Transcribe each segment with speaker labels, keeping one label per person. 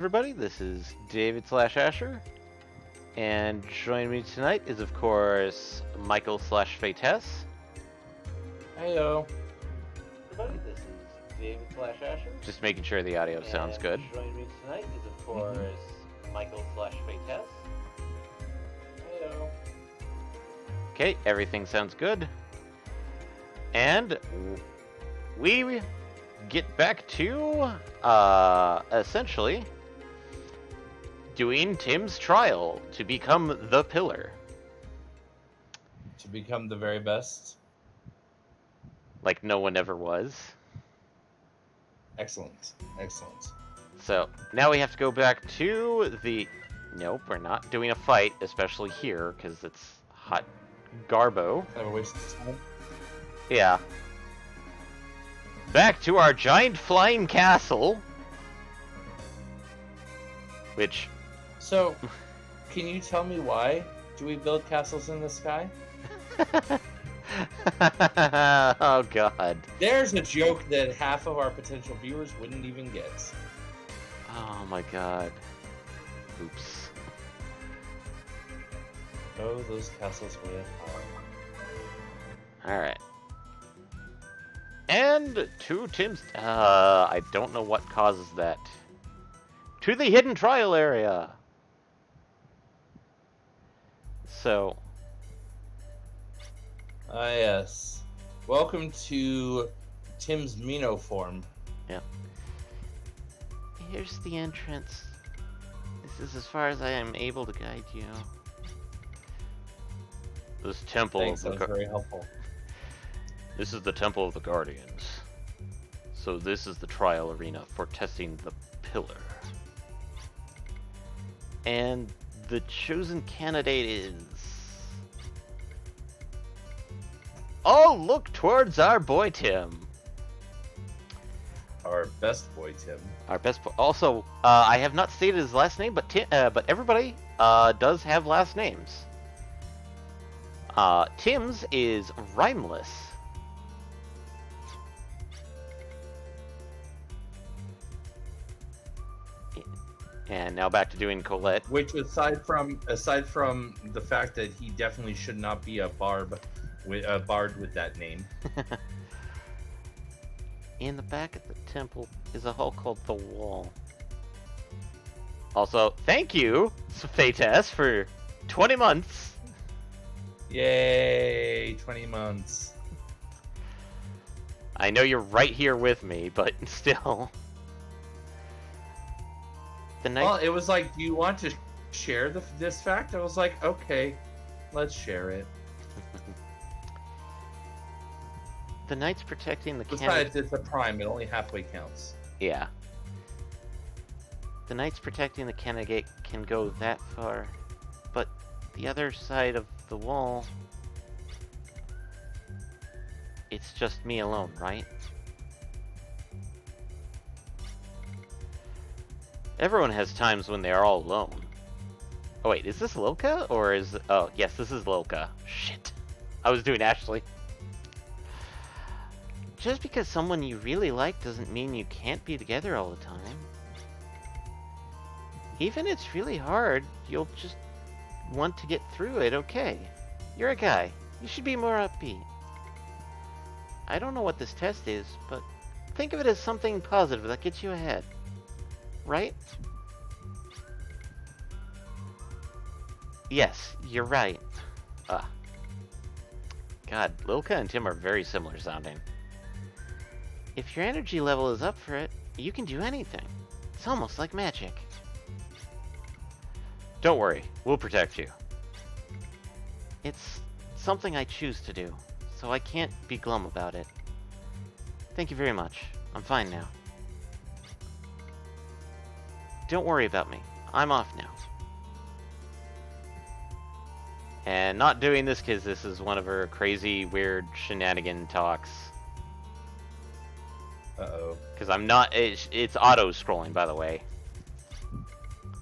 Speaker 1: Everybody, this is David slash Asher, and joining me tonight is, of course, Michael slash Fates.
Speaker 2: Heyo.
Speaker 1: Everybody, this is David slash Asher. Just making sure the audio sounds good. Joining me tonight is, of course, Michael slash Fates.
Speaker 2: Heyo.
Speaker 1: Okay, everything sounds good. And we get back to, essentially doing Tim's trial to become the pillar.
Speaker 2: To become the very best.
Speaker 1: Like no one ever was.
Speaker 2: Excellent. Excellent.
Speaker 1: So, now we have to go back to the... Nope, we're not doing a fight, especially here, because it's hot garbo.
Speaker 2: Have a waste of time.
Speaker 1: Yeah. Back to our giant flying castle. Which...
Speaker 2: So, can you tell me why do we build castles in the sky?
Speaker 1: Oh god.
Speaker 2: There's a joke that half of our potential viewers wouldn't even get.
Speaker 1: Oh my god. Oops.
Speaker 2: Oh, those castles with power.
Speaker 1: Alright. And to Tim's... I don't know what causes that. To the hidden trial area! So...
Speaker 2: Ah, yes. Welcome to Tim's Mino form.
Speaker 1: Yeah. Here's the entrance. This is as far as I am able to guide you. This temple
Speaker 2: Thanks,
Speaker 1: of the...
Speaker 2: that was very helpful.
Speaker 1: This is the Temple of the Guardians. So this is the trial arena for testing the pillar. And the chosen candidate is... Oh, look towards our boy Tim.
Speaker 2: Our best boy, Tim.
Speaker 1: Our best boy. Also, I have not stated his last name, but but everybody does have last names. Tim's is Rhymeless. And now back to doing Colette.
Speaker 2: Which, aside from the fact that he definitely should not be a bard with that name.
Speaker 1: In the back of the temple is a hole called the Wall. Also, thank you, Fates, for 20 months.
Speaker 2: Yay, 20 months.
Speaker 1: I know you're right here with me, but still.
Speaker 2: Well, it was like, do you want to share this fact? I was like, okay, let's share it.
Speaker 1: The knights protecting the
Speaker 2: Besides, it's a prime. It only halfway counts.
Speaker 1: Yeah. The knights protecting the candidate can go that far, but the other side of the wall... It's just me alone, right? Everyone has times when they are all alone. Oh wait, is this Lilka? Or is... Oh, yes, this is Lilka. Shit. I was doing Ashley. Just because someone you really like doesn't mean you can't be together all the time. Even if it's really hard, you'll just want to get through it, okay? You're a guy. You should be more upbeat. I don't know what this test is, but think of it as something positive that gets you ahead. Right? Yes, you're right. God, Lilka and Tim are very similar sounding. If your energy level is up for it, you can do anything. It's almost like magic. Don't worry, we'll protect you. It's something I choose to do, so I can't be glum about it. Thank you very much. I'm fine now. Don't worry about me. I'm off now. And not doing this because this is one of her crazy, weird shenanigan talks.
Speaker 2: Uh-oh.
Speaker 1: Because I'm not... It's auto-scrolling, by the way.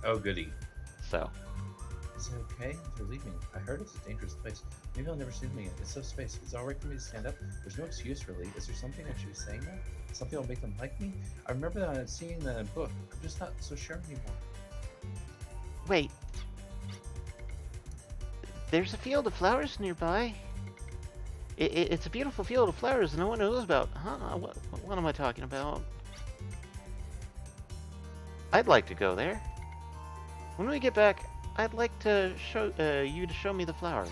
Speaker 2: Oh, goody.
Speaker 1: So.
Speaker 2: Is it okay? They're leaving. I heard it's a dangerous place. Maybe I'll never see them again. It's so space. Is it alright for me to stand up? There's no excuse, really. Is there something I should be saying now? Something that'll make them like me? I remember that seeing that in a book. I'm just not so sure anymore.
Speaker 1: Wait. There's a field of flowers nearby. It's a beautiful field of flowers no one knows about. Huh? What am I talking about? I'd like to go there. When we get back, I'd like to show you to show me the flowers.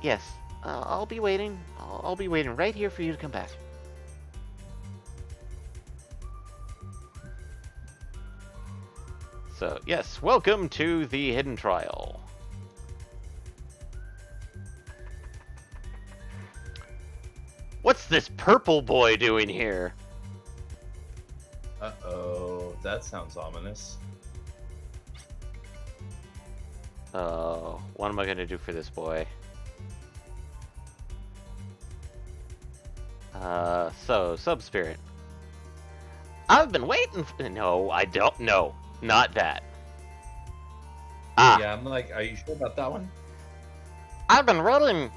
Speaker 1: Yes, I'll be waiting. I'll be waiting right here for you to come back. So, yes, welcome to the Hidden Trial. What's this purple boy doing here?
Speaker 2: Uh-oh, that sounds ominous.
Speaker 1: Oh, what am I gonna do for this boy? So, Sub-Spirit. I've been waiting for... No, I don't know. Not that. Ah.
Speaker 2: Yeah, I'm like, are you sure about that one?
Speaker 1: I've been waiting...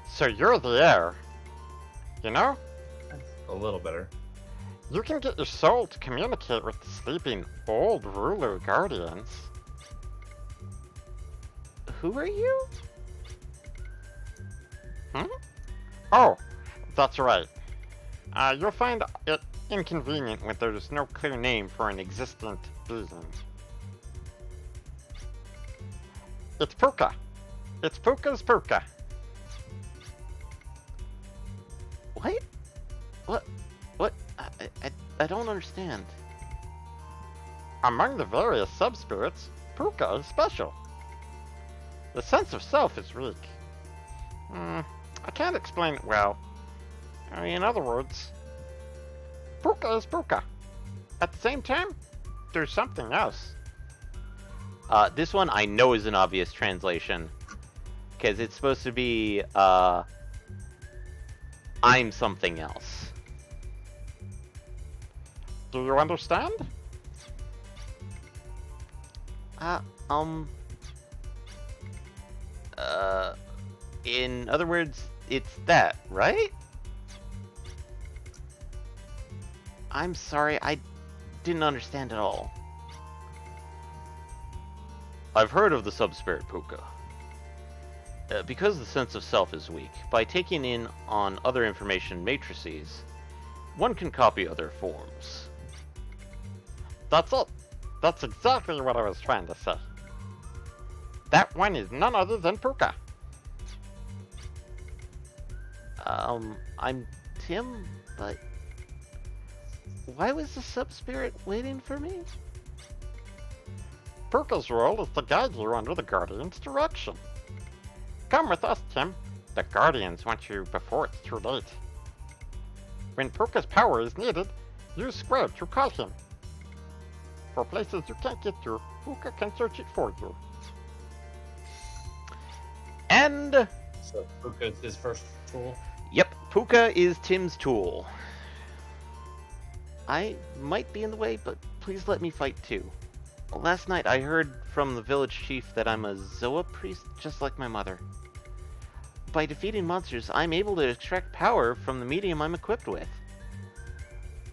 Speaker 1: So you're the heir. You know?
Speaker 2: A little better.
Speaker 1: You can get your soul to communicate with the sleeping old ruler guardians. Who are you? Hmm? Oh, that's right. You'll find it inconvenient when there's no clear name for an existent being. It's Puka. It's Puka's Puka. What? What? I don't understand. Among the various sub-spirits, Puka is special. The sense of self is weak. I can't explain it well. In other words, Puka is Puka. At the same time, there's something else. This one I know is an obvious translation. Because it's supposed to be, I'm something else. Do you understand? In other words, it's that, right? I'm sorry, I didn't understand at all. I've heard of the sub-spirit Puka. Because the sense of self is weak, by taking in on other information matrices, one can copy other forms. That's it. That's exactly what I was trying to say. That one is none other than Puka. I'm Tim, but why was the sub-spirit waiting for me? Puka's role is to guide you under the Guardian's direction. Come with us, Tim. The Guardians want you before it's too late. When Puka's power is needed, use Square to call him. For places you can't get to, Puka can search it for you. And...
Speaker 2: So Puka is his first tool?
Speaker 1: Yep, Puka is Tim's tool. I might be in the way, but please let me fight too. Last night I heard from the village chief that I'm a Zoa priest just like my mother. By defeating monsters, I'm able to extract power from the medium I'm equipped with.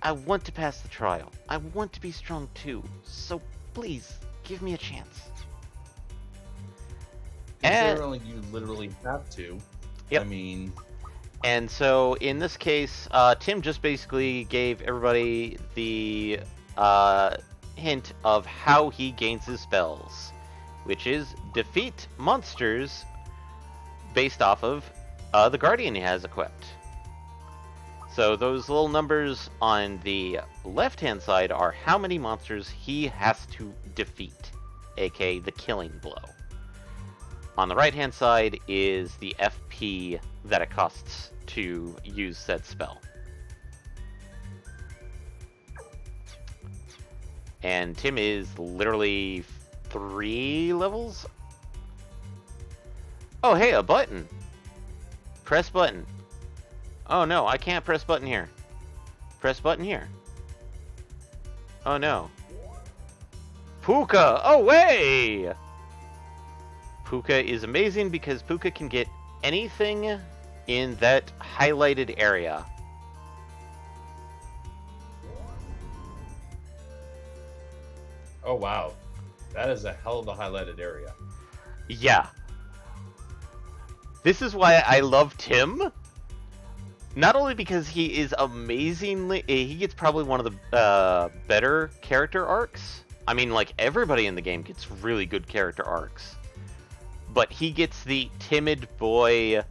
Speaker 1: I want to pass the trial. I want to be strong too, so please, give me a chance.
Speaker 2: Considering you literally have to.
Speaker 1: Yep.
Speaker 2: I mean...
Speaker 1: And so, in this case, Tim just basically gave everybody the hint of how he gains his spells, which is defeat monsters based off of the Guardian he has equipped. So those little numbers on the left-hand side are how many monsters he has to defeat, aka the killing blow. On the right-hand side is the FP that it costs to use said spell. And Tim is literally 3 levels? Oh, hey, a button. Press button. Oh no, I can't press button here. Press button here. Oh no. Puka, away! Puka is amazing because Puka can get anything in that highlighted area.
Speaker 2: Oh wow, that is a hell of a highlighted area.
Speaker 1: Yeah. This is why I love Tim. Not only because he is amazingly... He gets probably one of the better character arcs. I mean, like, everybody in the game gets really good character arcs. But he gets the timid boy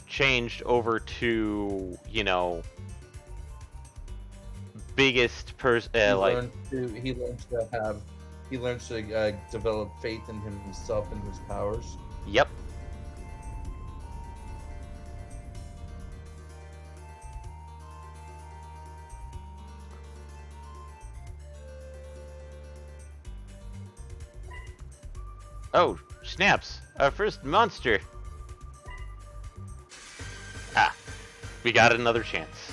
Speaker 1: changed over to, you know, biggest person...
Speaker 2: He learns to develop faith in himself and his powers.
Speaker 1: Yep. Oh, snaps. Our first monster. Ah, we got another chance.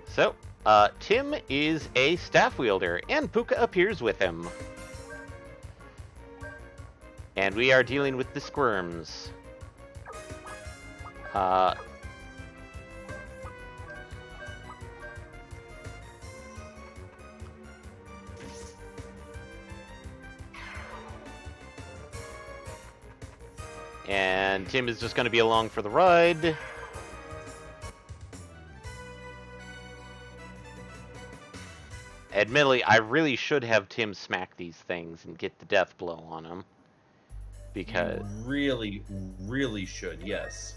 Speaker 1: So, Tim is a staff wielder, and Puka appears with him. And we are dealing with the squirms. And Tim is just going to be along for the ride. Admittedly, I really should have Tim smack these things and get the death blow on him. Because...
Speaker 2: You really should, yes.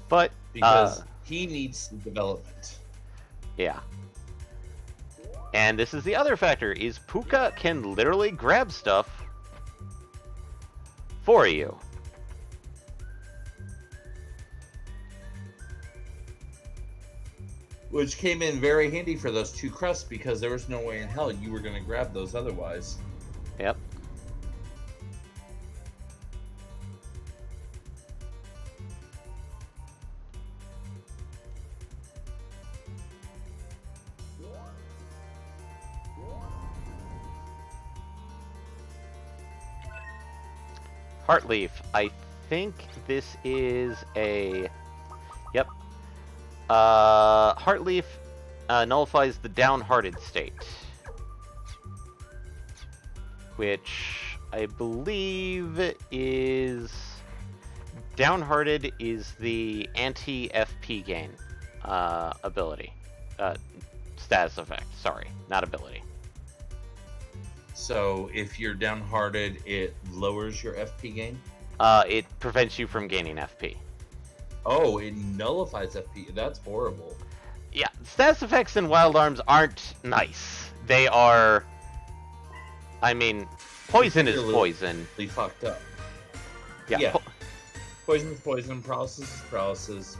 Speaker 1: But...
Speaker 2: Because he needs development.
Speaker 1: Yeah. And this is the other factor, is Puka can literally grab stuff for you.
Speaker 2: Which came in very handy for those two crusts because there was no way in hell you were going to grab those otherwise.
Speaker 1: Yep. Heartleaf. I think this is a... Yep. Heartleaf nullifies the downhearted state. Which I believe is... Downhearted is the anti-FP gain ability. Status effect, sorry, not ability.
Speaker 2: So if you're downhearted, it lowers your FP gain?
Speaker 1: It prevents you from gaining FP.
Speaker 2: Oh, it nullifies FP. That's horrible.
Speaker 1: Yeah, status effects in Wild Arms aren't nice. They are... I mean, poison is poison.
Speaker 2: They fucked up.
Speaker 1: Yeah.
Speaker 2: Poison is poison, paralysis is paralysis,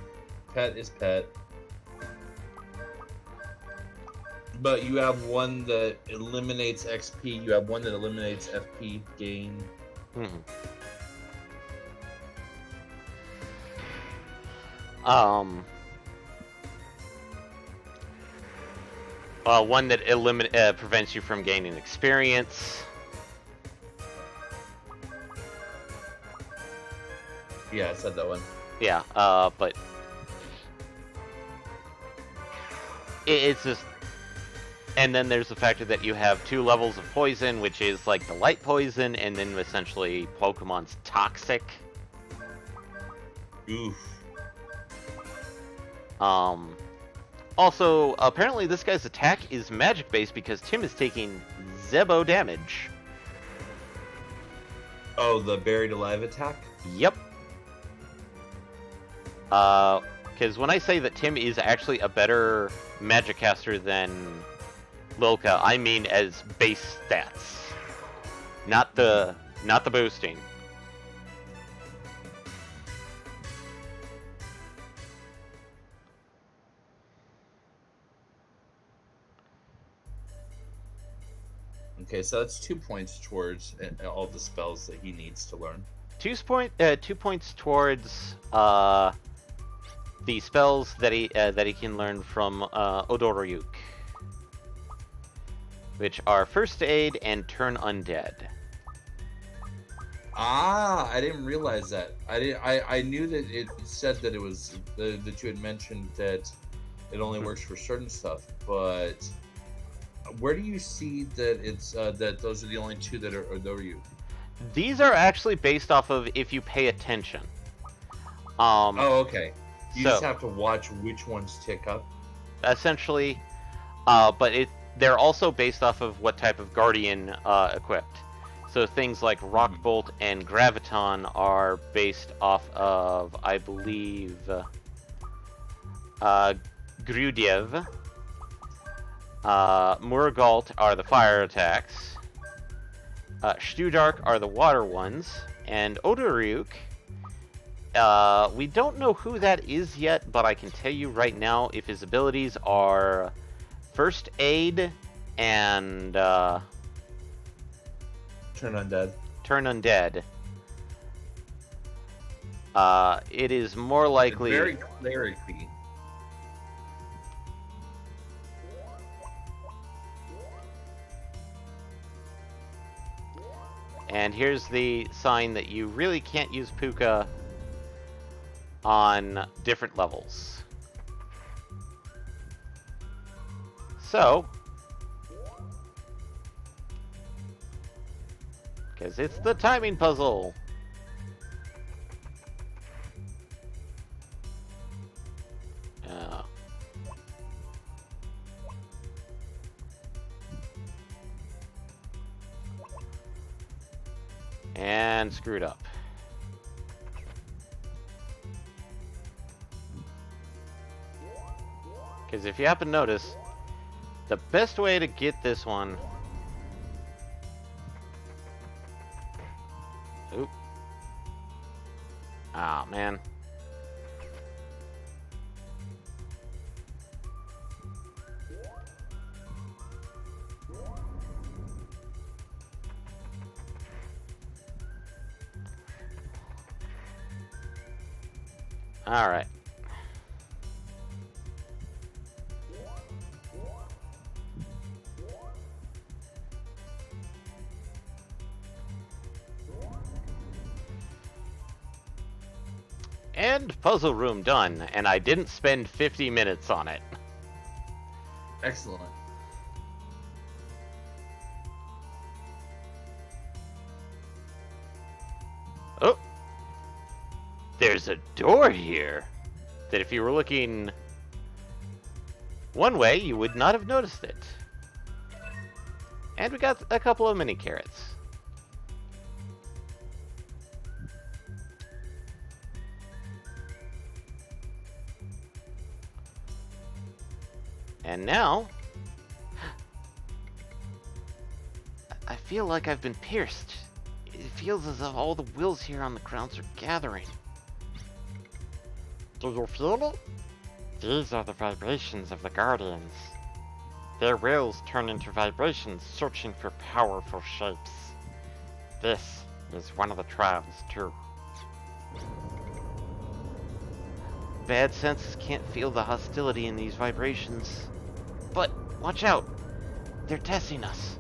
Speaker 2: pet is pet. But you have one that eliminates XP, you have one that eliminates FP gain.
Speaker 1: Mm-hmm. One that prevents you from gaining experience.
Speaker 2: Yeah, I said that one.
Speaker 1: Yeah, but it's just... And then there's the factor that you have 2 levels of poison, which is like the light poison, and then essentially Pokemon's toxic.
Speaker 2: Oof.
Speaker 1: Also, apparently this guy's attack is magic-based because Tim is taking Zebo damage.
Speaker 2: Oh, the buried alive attack?
Speaker 1: Yep. Because when I say that Tim is actually a better magic caster than Lilka, I mean as base stats. Not the boosting.
Speaker 2: Okay, so that's 2 points towards all the spells that he needs to learn.
Speaker 1: 2 points towards the spells that he can learn from Odoryuk, which are First Aid and Turn Undead.
Speaker 2: Ah, I didn't realize that. I knew that it said that it was that you had mentioned that it only works for certain stuff, but where do you see that it's that those are the only two that are Odoryuk?
Speaker 1: These are actually based off of if you pay attention.
Speaker 2: Oh, okay. You just
Speaker 1: So
Speaker 2: have to watch which ones tick up.
Speaker 1: essentially, but they're also based off of what type of Guardian equipped. So things like Rock Bolt and Graviton are based off of, I believe, Grudiev. Murgalt are the fire attacks. Studark are the water ones. And Odoryuk, we don't know who that is yet, but I can tell you right now if his abilities are First Aid and
Speaker 2: Turn Undead.
Speaker 1: Turn Undead. It is more likely...
Speaker 2: Very clericy.
Speaker 1: And here's the sign that you really can't use Puka on different levels. So, because it's the timing puzzle. And screwed up. Because if you happen to notice, the best way to get this one... Oop. Ah, man. All right. And puzzle room done, and I didn't spend 50 minutes on it.
Speaker 2: Excellent.
Speaker 1: Oh! There's a door here that if you were looking one way, you would not have noticed it. And we got a couple of mini carrots. And now, I feel like I've been pierced. It feels as if all the wills here on the grounds are gathering. Do you feel it? These are the vibrations of the Guardians. Their wills turn into vibrations searching for powerful shapes. This is one of the trials, too. Bad senses can't feel the hostility in these vibrations. But, watch out! They're testing us.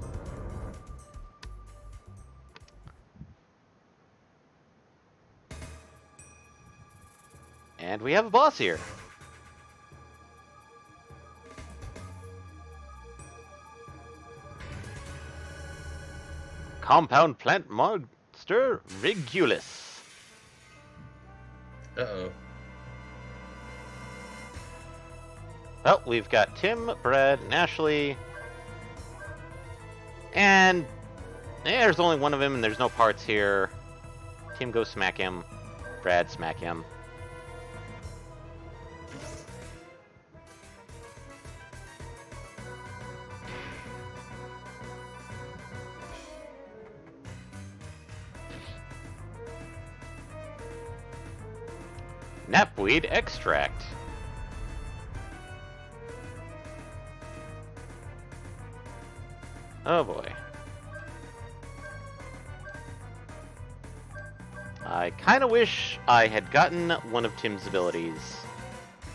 Speaker 1: And we have a boss here. Compound plant monster Regulus.
Speaker 2: Uh-oh.
Speaker 1: Well, we've got Tim, Brad, and Ashley. And there's only one of him, and there's no parts here. Tim, go smack him. Brad, smack him. Knapweed extract. Oh boy. I kind of wish I had gotten one of Tim's abilities.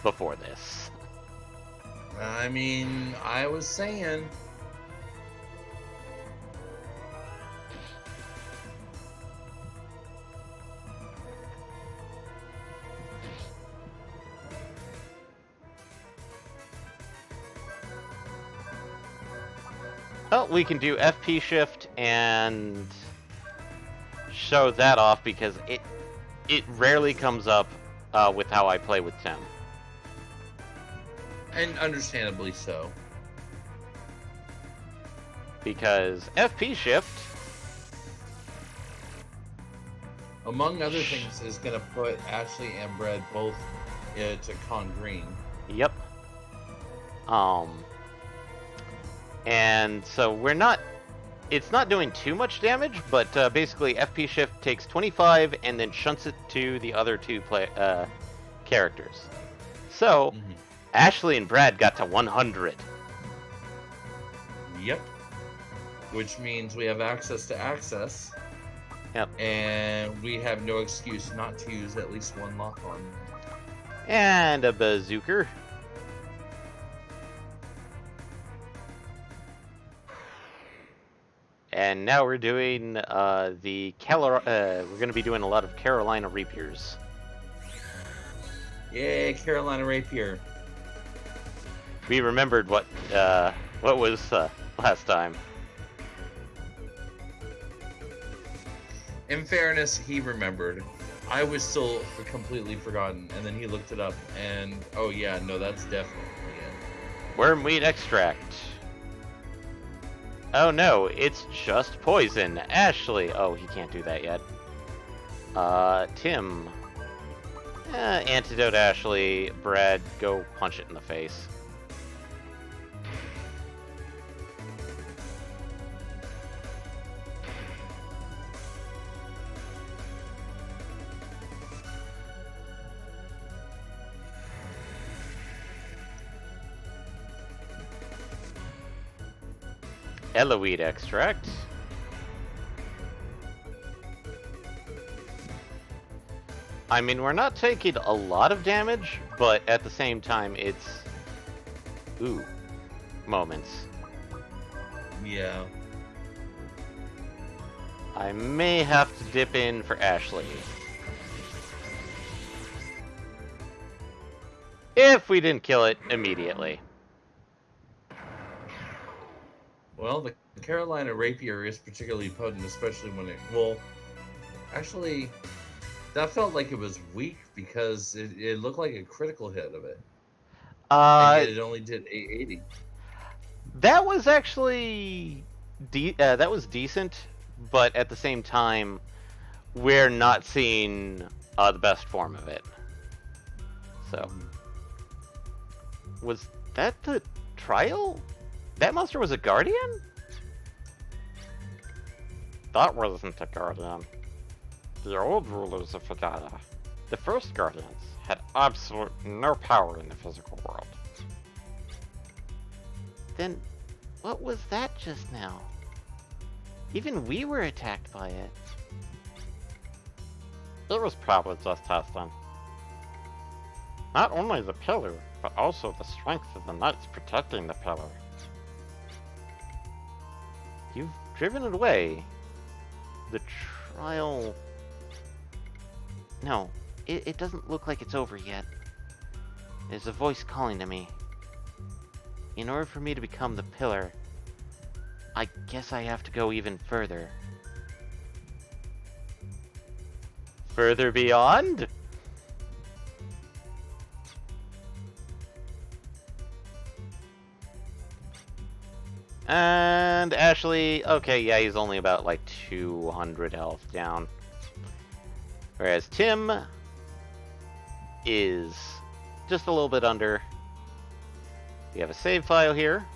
Speaker 1: before this.
Speaker 2: I mean, I was saying.
Speaker 1: Well, we can do FP shift and show that off because it rarely comes up with how I play with Tim.
Speaker 2: And understandably so.
Speaker 1: Because FP shift,
Speaker 2: among other things, is going to put Ashley and Brad both to con green.
Speaker 1: Yep. And so we're not... It's not doing too much damage, but basically FP shift takes 25 and then shunts it to the other two characters. So, Ashley and Brad got to 100.
Speaker 2: Yep. Which means we have access to access.
Speaker 1: Yep.
Speaker 2: And we have no excuse not to use at least one lock on.
Speaker 1: And a bazooker. And now we're doing we're going to be doing a lot of Carolina Rapiers.
Speaker 2: Yay, Carolina Rapier.
Speaker 1: We remembered what was last time.
Speaker 2: In fairness, he remembered. I was still completely forgotten, and then he looked it up, and oh yeah, no, that's definitely it.
Speaker 1: Wormweed extract. Oh no, it's just poison. Ashley. Oh, he can't do that yet. Tim. Antidote Ashley. Brad, go punch it in the face. Eloweed extract. I mean, we're not taking a lot of damage, but at the same time, it's... Ooh. Moments.
Speaker 2: Yeah.
Speaker 1: I may have to dip in for Ashley. If we didn't kill it immediately.
Speaker 2: Well, the Carolina Rapier is particularly potent, especially when it... Well, actually, that felt like it was weak because it looked like a critical hit of it. And yet it only did 880.
Speaker 1: That was actually... that was decent, but at the same time, we're not seeing the best form of it. So... Was that the trial? That monster was a guardian? That wasn't a guardian. The old rulers of Fagata, the first guardians, had absolute no power in the physical world. Then, what was that just now? Even we were attacked by it. It was probably just testing. Not only the pillar, but also the strength of the knights protecting the pillar. You've driven it away. The trial... No, it doesn't look like it's over yet. There's a voice calling to me. In order for me to become the pillar, I guess I have to go even further. Further beyond? And Ashley, okay, yeah, he's only about like 200 health down. Whereas Tim is just a little bit under. We have a save file here.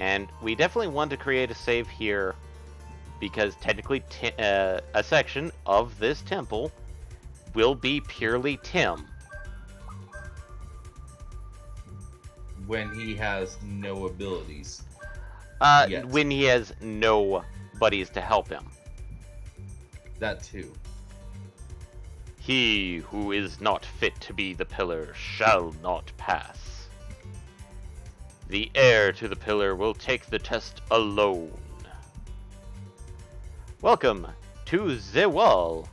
Speaker 1: And we definitely want to create a save here because technically a section of this temple will be purely Tim.
Speaker 2: When he has no abilities.
Speaker 1: When he has no buddies to help him.
Speaker 2: That too.
Speaker 1: He who is not fit to be the pillar shall not pass. The heir to the pillar will take the test alone. Welcome to the wall.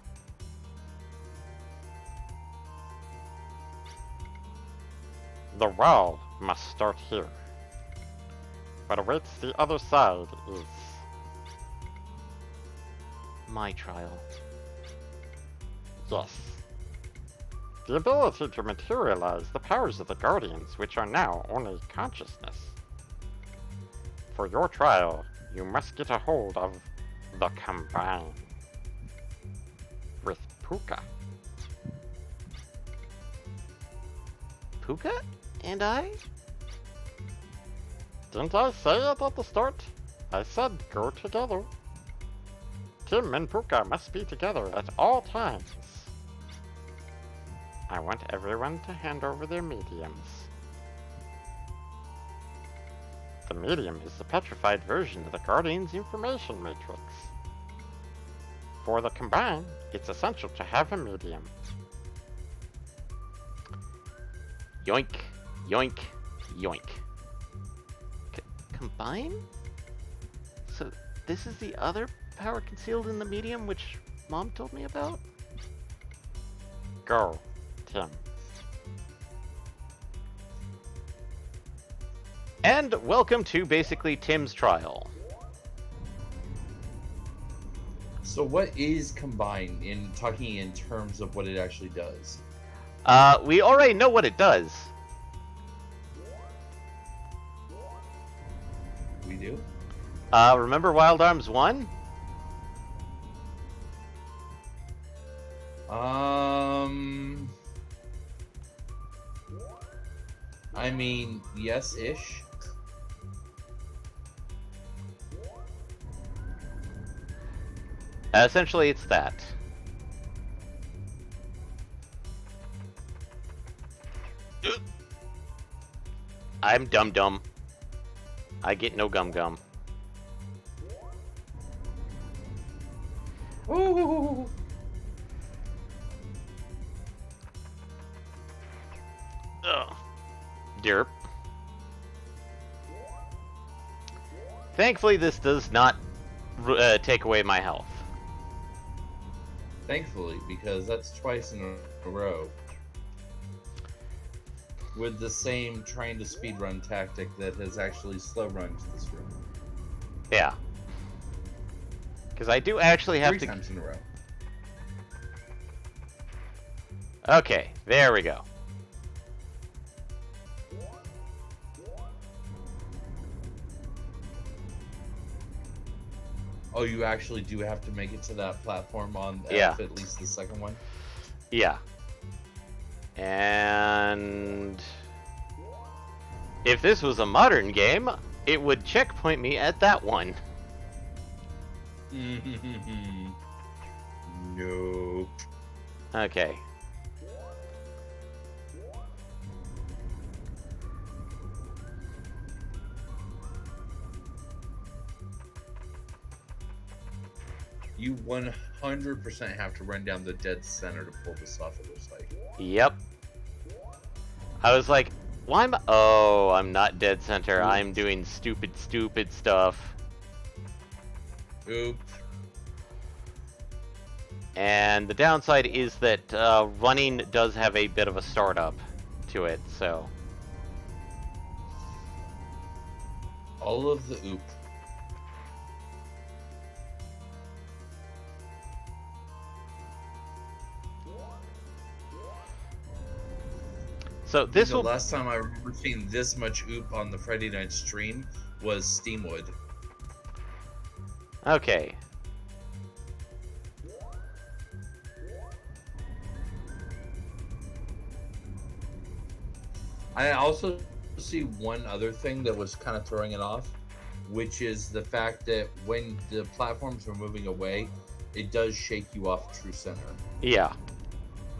Speaker 1: The wall must start here. What awaits the other side is my trial. Yes. The ability to materialize the powers of the Guardians, which are now only consciousness. For your trial, you must get a hold of the Combine. With Puka. Puka? And I? Didn't I say it at the start? I said go together. Tim and Puka must be together at all times. I want everyone to hand over their mediums. The medium is the petrified version of the Guardian's information matrix. For the Combine, it's essential to have a medium. Yoink, yoink, yoink. Combine? So this is the other power concealed in the medium which Mom told me about? Go, Tim. And welcome to basically Tim's trial.
Speaker 2: So what is Combine in talking in terms of what it actually does?
Speaker 1: We already know what it does.
Speaker 2: We do?
Speaker 1: Remember Wild Arms 1?
Speaker 2: I mean, yes-ish.
Speaker 1: Essentially, it's that. I'm dum-dum. I get no gum-gum.
Speaker 2: Ooh.
Speaker 1: Ugh. Derp. Thankfully, this does not take away my health.
Speaker 2: Thankfully, because that's twice in a row. With the same trying to speedrun tactic that has actually slow run to this room.
Speaker 1: Yeah. Because I do actually have
Speaker 2: 3
Speaker 1: to...
Speaker 2: times in a row.
Speaker 1: Okay, there we go.
Speaker 2: Oh, you actually do have to make it to that platform on
Speaker 1: Yeah.
Speaker 2: at least the second one?
Speaker 1: Yeah. And... if this was a modern game, it would checkpoint me at that one.
Speaker 2: No.
Speaker 1: Okay.
Speaker 2: You 100% have to run down the dead center to pull this off, it looks like.
Speaker 1: Yep. I was like, why am I... oh, I'm not dead center. I'm doing stupid stuff.
Speaker 2: Oops.
Speaker 1: And the downside is that running does have a bit of a startup to it, so...
Speaker 2: All of the oop.
Speaker 1: So this
Speaker 2: The
Speaker 1: will...
Speaker 2: last time I remember seeing this much oop on the Friday night stream was Steamwood.
Speaker 1: Okay.
Speaker 2: I also see one other thing that was kind of throwing it off, which is the fact that when the platforms are moving away, it does shake you off true center.
Speaker 1: Yeah.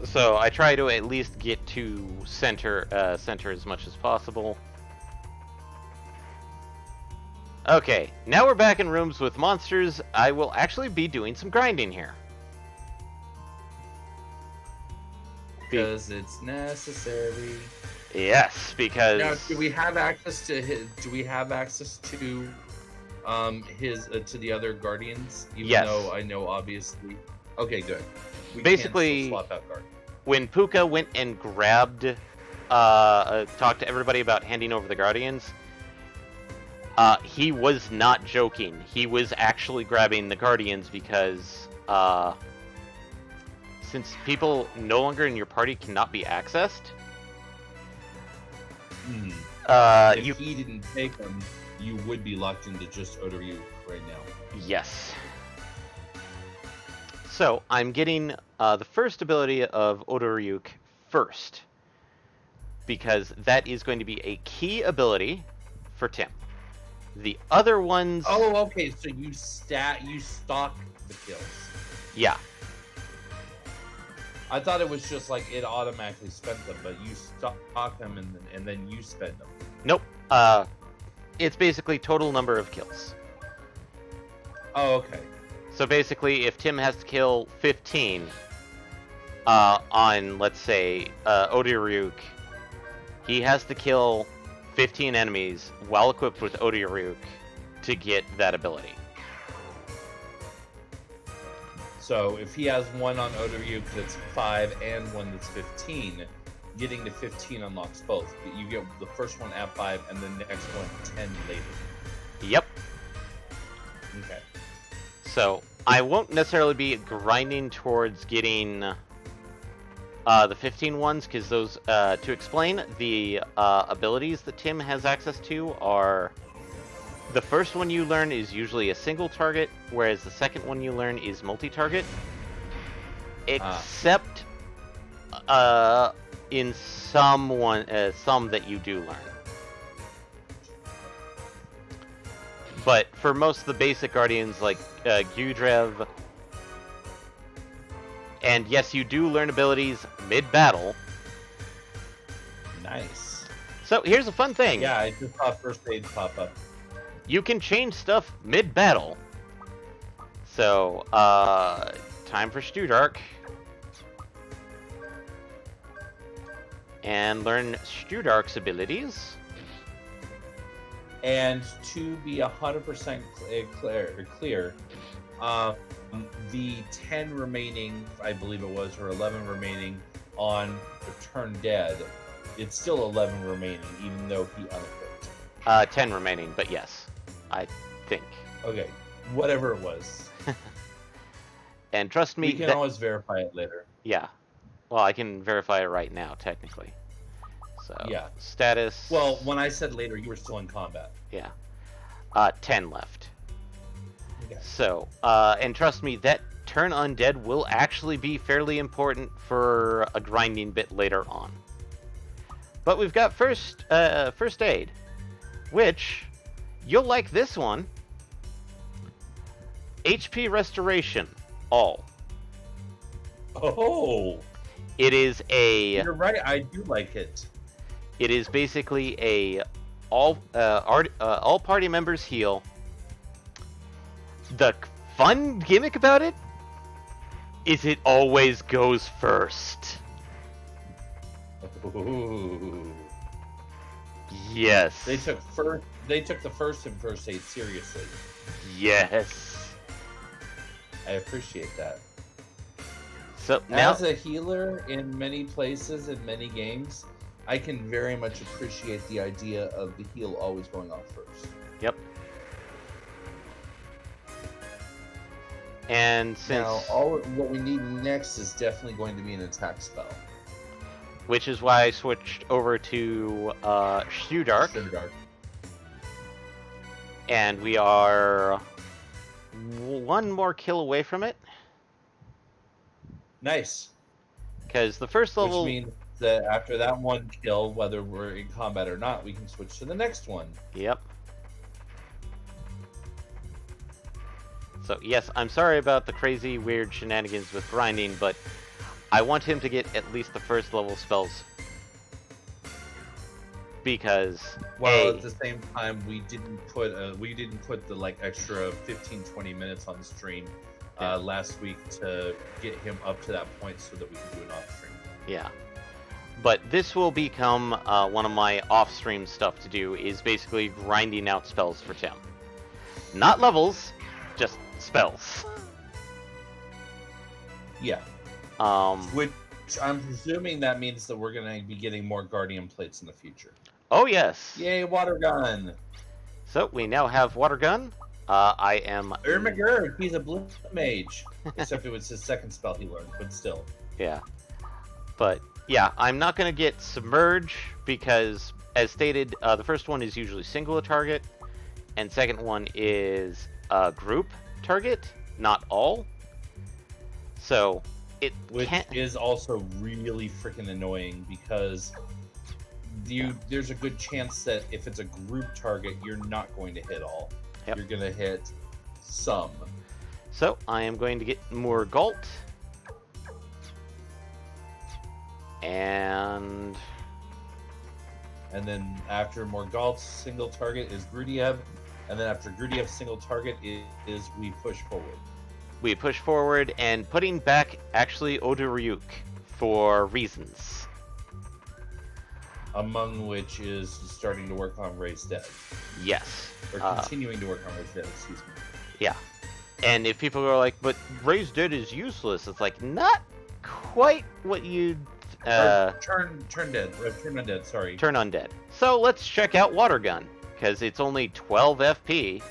Speaker 1: So I try to at least get to center as much as possible. Okay, now we're back in rooms with monsters. I will actually be doing some grinding here.
Speaker 2: Because it's necessary.
Speaker 1: Yes, because
Speaker 2: Now, do we have access to his to the other guardians? Even
Speaker 1: Yes.
Speaker 2: though I know obviously. Okay, good. We
Speaker 1: Basically,
Speaker 2: can still swap out guardians.
Speaker 1: when Puka went and grabbed, talked to everybody about handing over the guardians, he was not joking. He was actually grabbing the guardians because, since people no longer in your party cannot be accessed,
Speaker 2: If he didn't take them, you would be locked into just Otoryu right now.
Speaker 1: Yes. So, I'm getting the first ability of Odoryuk first, because that is going to be a key ability for Tim. The other ones...
Speaker 2: Oh, okay, so you stock the kills.
Speaker 1: Yeah.
Speaker 2: I thought it was just like it automatically spent them, but you stock them and then you spend them.
Speaker 1: Nope. It's basically total number of kills.
Speaker 2: Oh, okay.
Speaker 1: So basically, if Tim has to kill 15 on, let's say, Odoryuk, he has to kill 15 enemies while equipped with Odoryuk to get that ability.
Speaker 2: So if he has one on Otoryu that's 5 and one that's 15, getting to 15 unlocks both. You get the first one at 5 and then the next one 10 later.
Speaker 1: Yep.
Speaker 2: Okay.
Speaker 1: So I won't necessarily be grinding towards getting the 15 ones, because those, to explain, the abilities that Tim has access to are... The first one you learn is usually a single target, whereas the second one you learn is multi-target. Except in some that you do learn. But for most of the basic guardians, like Gudrev, and yes, you do learn abilities mid-battle.
Speaker 2: Nice.
Speaker 1: So here's a fun thing.
Speaker 2: Yeah, I just saw first aid pop up.
Speaker 1: You can change stuff mid-battle. So, time for Studark. And learn Studark's abilities.
Speaker 2: And to be 100% clear, the 10 remaining, I believe it was, or 11 remaining on Return Dead, it's still 11 remaining, even though he unequipped.
Speaker 1: 10 remaining, but yes, I think.
Speaker 2: Okay, whatever it was.
Speaker 1: And trust me,
Speaker 2: we can always verify it later.
Speaker 1: Yeah. Well, I can verify it right now, technically. So,
Speaker 2: yeah.
Speaker 1: Status...
Speaker 2: Well, when I said later, you were still in combat.
Speaker 1: Yeah. 10 left.
Speaker 2: Okay.
Speaker 1: So, and trust me, that turn undead will actually be fairly important for a grinding bit later on. But we've got first aid, which you'll like this one. HP restoration, all.
Speaker 2: Oh.
Speaker 1: It is a...
Speaker 2: You're right, I do like it.
Speaker 1: It is basically a all party members heal. The fun gimmick about it is it always goes first.
Speaker 2: Ooh.
Speaker 1: Yes.
Speaker 2: They took the first and first aid seriously.
Speaker 1: Yes.
Speaker 2: I appreciate that.
Speaker 1: So now,
Speaker 2: as a healer in many places in many games, I can very much appreciate the idea of the heal always going off first.
Speaker 1: Yep. And since
Speaker 2: now, what we need next is definitely going to be an attack spell.
Speaker 1: Which is why I switched over to Studark. And we are one more kill away from it.
Speaker 2: Nice.
Speaker 1: Because the first level...
Speaker 2: Which means that after that one kill, whether we're in combat or not, we can switch to the next one.
Speaker 1: Yep. So, yes, I'm sorry about the crazy, weird shenanigans with grinding, but I want him to get at least the first level spells. Because,
Speaker 2: well, at the same time, we didn't put the like extra 15-20 minutes on the stream last week to get him up to that point so that we can do it off stream.
Speaker 1: Yeah. But this will become one of my off-stream stuff to do, is basically grinding out spells for Tim. Not levels, just spells.
Speaker 2: Yeah.
Speaker 1: Um,
Speaker 2: Which I'm presuming that means that we're going to be getting more Guardian plates in the future.
Speaker 1: oh yes.
Speaker 2: Yay, water gun!
Speaker 1: So we now have water gun. I am.
Speaker 2: Ermagerd, he's a blue mage. Except it was his second spell he learned, but still.
Speaker 1: Yeah. But yeah, I'm not going to get submerge because, as stated, the first one is usually single target, and second one is group target, not all. So it
Speaker 2: Which
Speaker 1: can't.
Speaker 2: is also really freaking annoying because there's a good chance that if it's a group target, you're not going to hit all.
Speaker 1: Yep.
Speaker 2: You're going to hit some.
Speaker 1: So I am going to get more Galt. And
Speaker 2: then after Morgalt's single target is Grudiev, and then after Grudiev's single target is we push forward.
Speaker 1: We push forward and putting back actually Odoryuk for reasons.
Speaker 2: Among which is starting to work on Ray's Dead.
Speaker 1: Yes.
Speaker 2: Or continuing to work on Ray's Dead, excuse me.
Speaker 1: Yeah. And if people are like, but Ray's Dead is useless, it's like, not quite what you'd...
Speaker 2: turn dead. Turn undead, sorry.
Speaker 1: Turn undead. So let's check out Water Gun, because it's only 12 FP.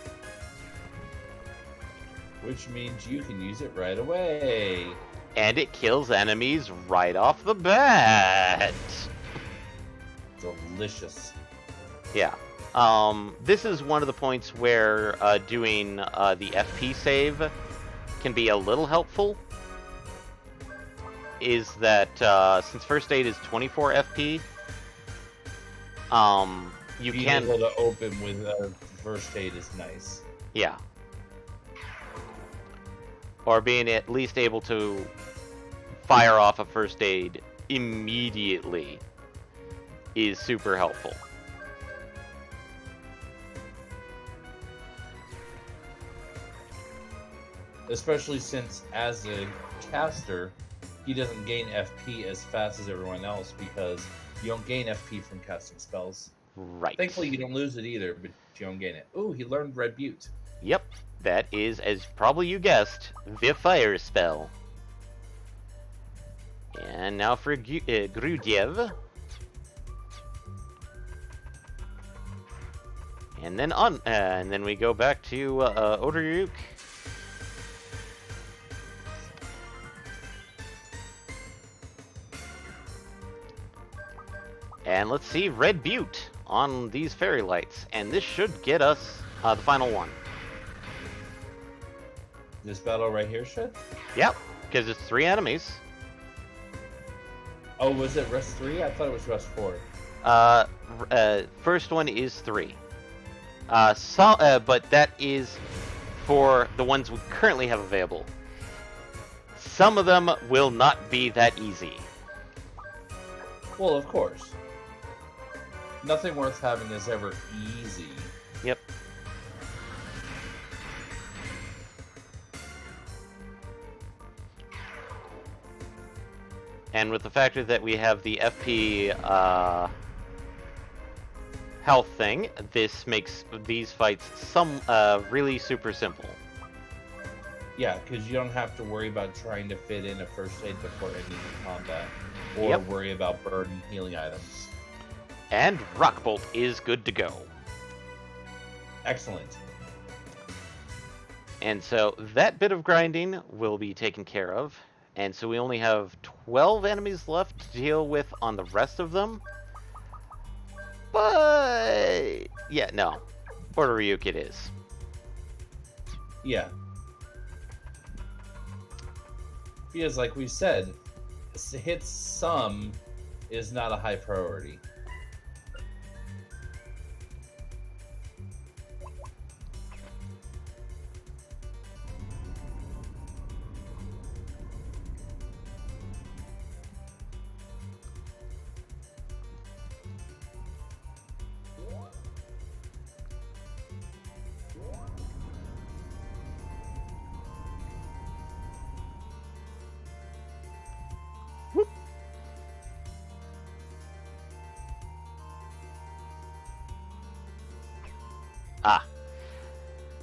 Speaker 2: Which means you can use it right away.
Speaker 1: And it kills enemies right off the bat.
Speaker 2: Delicious.
Speaker 1: Yeah. This is one of the points where doing the FP save can be a little helpful. Is that since first aid is 24 FP, you
Speaker 2: Being
Speaker 1: can
Speaker 2: able to open with first aid is nice.
Speaker 1: Yeah. Or being at least able to fire off a first aid immediately is super helpful.
Speaker 2: Especially since, as a caster, he doesn't gain FP as fast as everyone else because you don't gain FP from casting spells.
Speaker 1: Right.
Speaker 2: Thankfully, you don't lose it either, but you don't gain it. Ooh, he learned Red Butte.
Speaker 1: Yep. That is, as probably you guessed, the fire spell. And now for Grudiev. And then and then we go back to Odoryuk. And let's see Red Butte on these fairy lights, and this should get us the final one.
Speaker 2: This battle right here should?
Speaker 1: Yep, because it's 3 enemies.
Speaker 2: Oh, was it Rest 3? I thought it was Rest 4.
Speaker 1: First one is 3. But that is for the ones we currently have available. Some of them will not be that easy.
Speaker 2: Well, of course. Nothing worth having is ever easy.
Speaker 1: Yep. And with the factor that we have the FP health thing, this makes these fights really super simple.
Speaker 2: Yeah, because you don't have to worry about trying to fit in a first aid before ending the combat, or
Speaker 1: Yep.
Speaker 2: worry about burning healing items.
Speaker 1: And Rock Bolt is good to go.
Speaker 2: Excellent.
Speaker 1: And so that bit of grinding will be taken care of. And so we only have 12 enemies left to deal with on the rest of them. But yeah, no. Odoryuk it is.
Speaker 2: Yeah. Because like we said, hit some is not a high priority.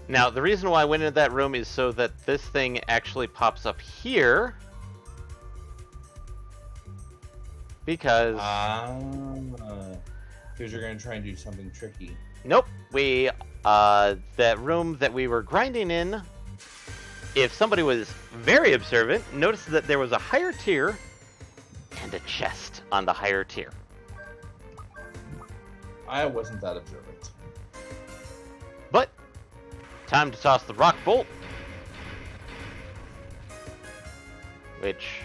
Speaker 1: Now, the reason why I went into that room is so that this thing actually pops up here. Because...
Speaker 2: Because you're going to try and do something tricky.
Speaker 1: Nope. That room that we were grinding in, if somebody was very observant, noticed that there was a higher tier and a chest on the higher tier.
Speaker 2: I wasn't that observant.
Speaker 1: But, time to toss the rock bolt. Which,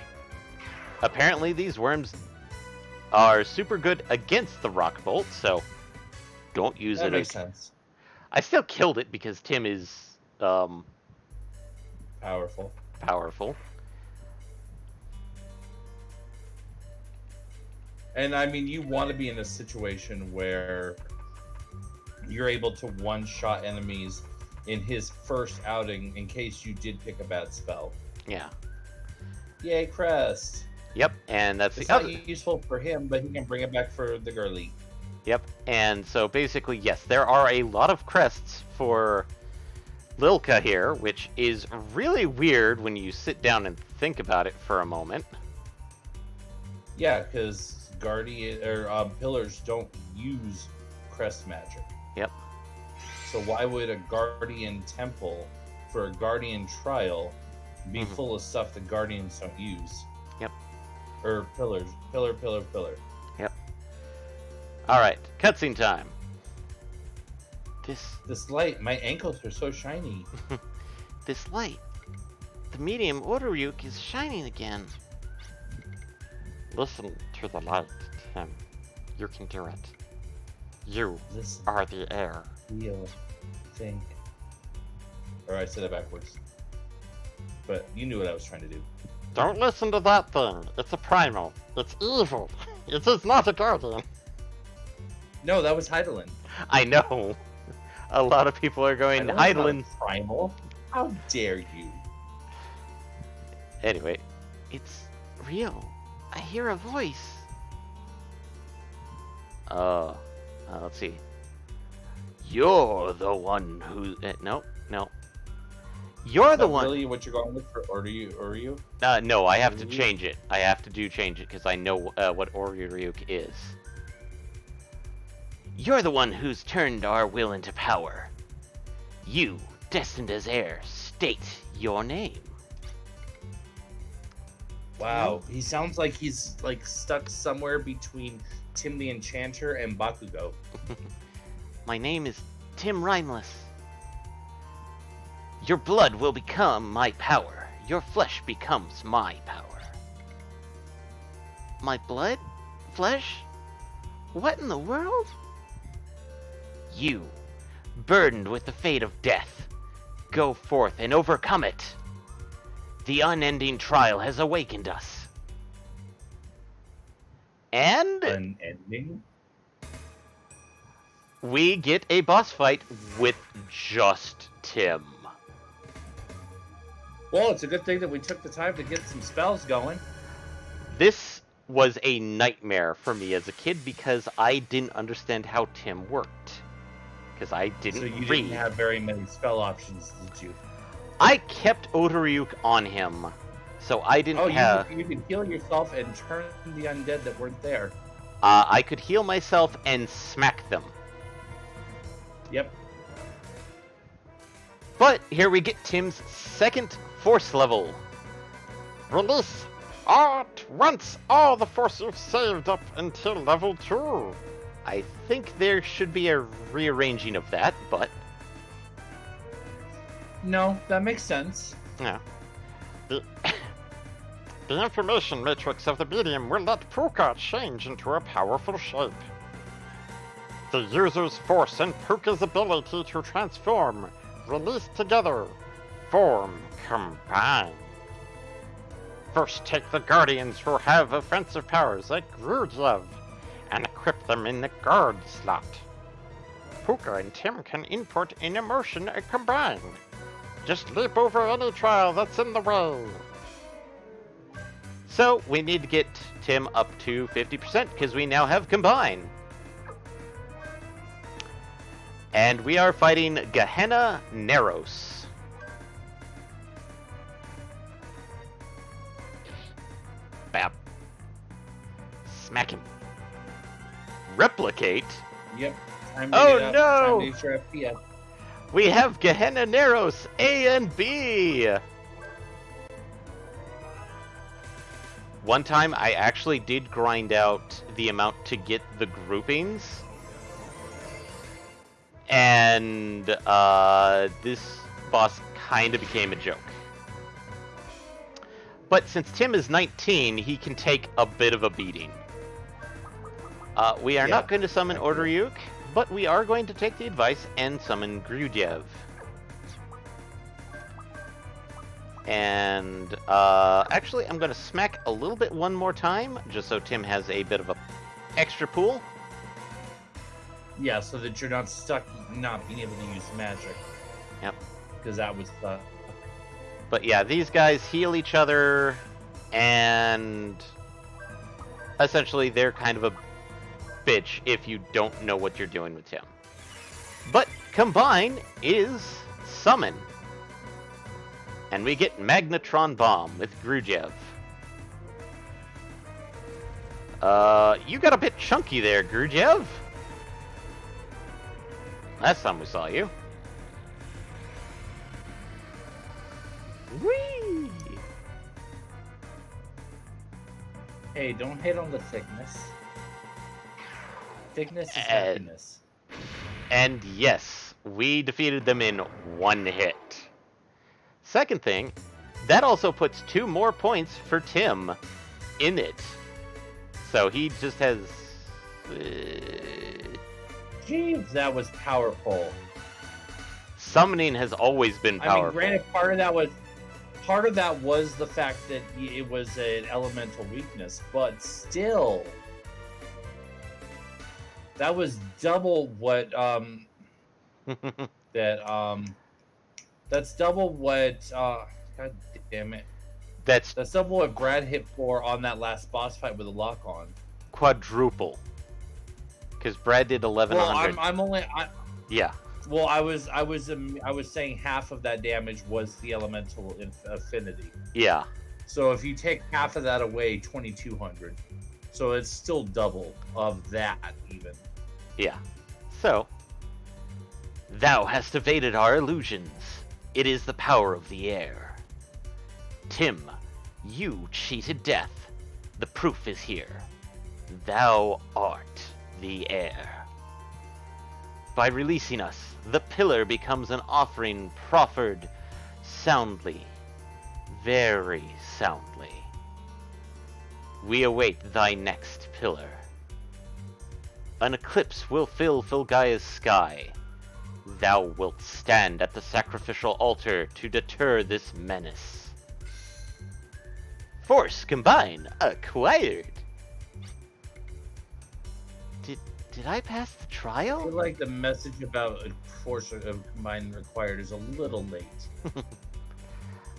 Speaker 1: apparently these worms are super good against the rock bolt, so don't use it.
Speaker 2: That makes sense.
Speaker 1: I still killed it because Tim is,
Speaker 2: Powerful. And I mean, you want to be in a situation where you're able to one-shot enemies in his first outing in case you did pick a bad spell.
Speaker 1: Yeah.
Speaker 2: Yay, Crest!
Speaker 1: Yep, and that's
Speaker 2: It's
Speaker 1: the
Speaker 2: not
Speaker 1: other...
Speaker 2: useful for him, but he can bring it back for the girly.
Speaker 1: Yep, and so basically, yes, there are a lot of crests for Lilka here, which is really weird when you sit down and think about it for a moment.
Speaker 2: Yeah, because Guardian or pillars don't use crest magic.
Speaker 1: Yep.
Speaker 2: So why would a Guardian temple for a Guardian trial be full of stuff that Guardians don't use?
Speaker 1: Yep.
Speaker 2: Or pillars. Pillar.
Speaker 1: Yep. Alright, cutscene time.
Speaker 2: This light, my ankles are so shiny.
Speaker 1: This light. The medium Odoryuk is shining again. Listen to the light, Tim. You can do it. You
Speaker 2: Listen,
Speaker 1: are the air.
Speaker 2: feel, think. Or I said it backwards. But you knew what I was trying to do.
Speaker 1: Don't listen to that thing. It's a primal. It's evil. It is not a guardian.
Speaker 2: No, that was Heidelin.
Speaker 1: I know. A lot of people are going, Heidelin.
Speaker 2: Primal? How dare you?
Speaker 1: Anyway, it's real. I hear a voice. Let's see. You're the one who... no. You're the one...
Speaker 2: really what you're going with for Oryu?
Speaker 1: No, I have to change it. I have to change it because I know what Oryuk is. You're the one who's turned our will into power. You, destined as heir, state your name.
Speaker 2: Wow, he sounds like he's like stuck somewhere between Tim the Enchanter and Bakugo.
Speaker 1: My name is Tim Rhymeless. Your blood will become my power. Your flesh becomes my power. My blood? Flesh? What in the world? You, burdened with the fate of death, go forth and overcome it. The unending trial has awakened us. And...
Speaker 2: Unending?
Speaker 1: we get a boss fight with just Tim.
Speaker 2: Well, it's a good thing that we took the time to get some spells going.
Speaker 1: This was a nightmare for me as a kid because I didn't understand how Tim worked. Because I didn't read.
Speaker 2: So you didn't have very many spell options, did you?
Speaker 1: I kept Odoryuk on him, so I didn't have...
Speaker 2: you could heal yourself and turn the undead that weren't there.
Speaker 1: I could heal myself and smack them.
Speaker 2: Yep.
Speaker 1: But here we get Tim's second force level. Release at once all the force you've saved up until level 2. I think there should be a rearranging of that, but...
Speaker 2: no, that makes sense.
Speaker 1: yeah. The information matrix of the medium will let Puka change into a powerful shape. The user's force and Puka's ability to transform release together, form combine. First take the Guardians who have offensive powers like Grudyev and equip them in the guard slot. Puka and Tim can input in emotion and combine. Just leap over any trial that's in the way. So we need to get Tim up to 50% because we now have combine. And we are fighting Gehenna Neros. Bap. Smack him. Replicate?
Speaker 2: Yep. Time to
Speaker 1: Oh,
Speaker 2: get up.
Speaker 1: no!
Speaker 2: Time to use your FPS.
Speaker 1: We have Gehenna Neros A and B! One time I actually did grind out the amount to get the groupings. And this boss kind of became a joke. But since Tim is 19, he can take a bit of a beating. We are not going to summon Orderyuk, but we are going to take the advice and summon Grujev. And actually, I'm going to smack a little bit one more time, just so Tim has a bit of a extra pool.
Speaker 2: Yeah, so that you're not stuck not being able to use magic.
Speaker 1: Yep.
Speaker 2: Because that was the...
Speaker 1: But yeah, these guys heal each other, and essentially they're kind of a bitch if you don't know what you're doing with Tim. But combine is summon. And we get Magnetron Bomb with Grujev. You got a bit chunky there, Grujev. Last time we saw you. Whee!
Speaker 2: Hey, don't hate on the thickness. Thickness is happiness.
Speaker 1: And yes, we defeated them in one hit. Second thing, that also puts 2 more points for Tim in it. So he just has...
Speaker 2: Jeez, that was powerful.
Speaker 1: Summoning has always been powerful.
Speaker 2: I mean, granted, part of that was the fact that it was an elemental weakness, but still, that was double what that's double what God damn it. That's double what Brad hit for on that last boss fight with a lock on.
Speaker 1: Quadruple. Because Brad did 1100.
Speaker 2: Well, I'm only.
Speaker 1: Yeah.
Speaker 2: Well, I was saying half of that damage was the elemental affinity.
Speaker 1: Yeah.
Speaker 2: So if you take half of that away, 2200. So it's still double of that even.
Speaker 1: Yeah. So, thou hast evaded our illusions. It is the power of the air. Tim, you cheated death. The proof is here. Thou art the air. By releasing us, the pillar becomes an offering proffered soundly, very soundly. We await thy next pillar. An eclipse will fill Filgaia's sky. Thou wilt stand at the sacrificial altar to deter this menace. Force combine acquired. Did I pass the trial?
Speaker 2: I feel like the message about a force of combine required is a little late.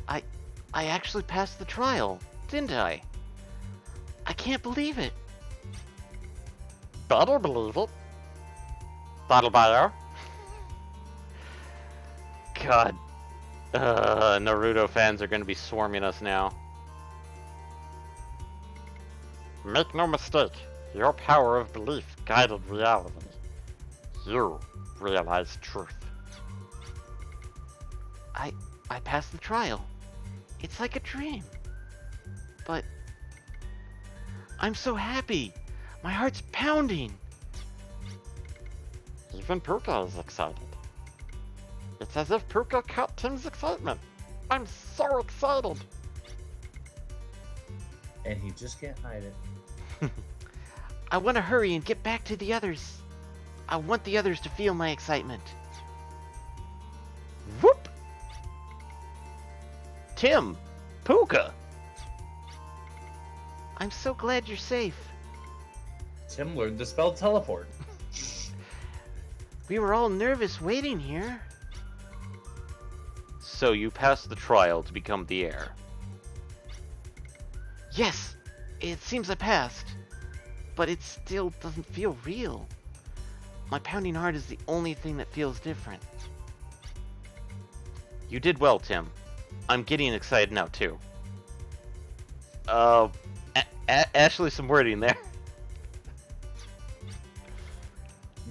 Speaker 1: I actually passed the trial, didn't I? I can't believe it. Better believe it. Battle buyer. God. Naruto fans are going to be swarming us now. Make no mistake. Your power of belief guided reality. You realized truth. I passed the trial. It's like a dream. But I'm so happy. My heart's pounding. Even Puka is excited. It's as if Puka caught Tim's excitement. I'm so excited.
Speaker 2: And he just can't hide it.
Speaker 1: I want to hurry and get back to the others. I want the others to feel my excitement. Whoop! Tim! Puka! I'm so glad you're safe.
Speaker 2: Tim learned the spell teleport.
Speaker 1: We were all nervous waiting here. So you passed the trial to become the heir? Yes! It seems I passed. But it still doesn't feel real. My pounding heart is the only thing that feels different. You did well, Tim. I'm getting excited now, too. Uh, Ashley, some wording there.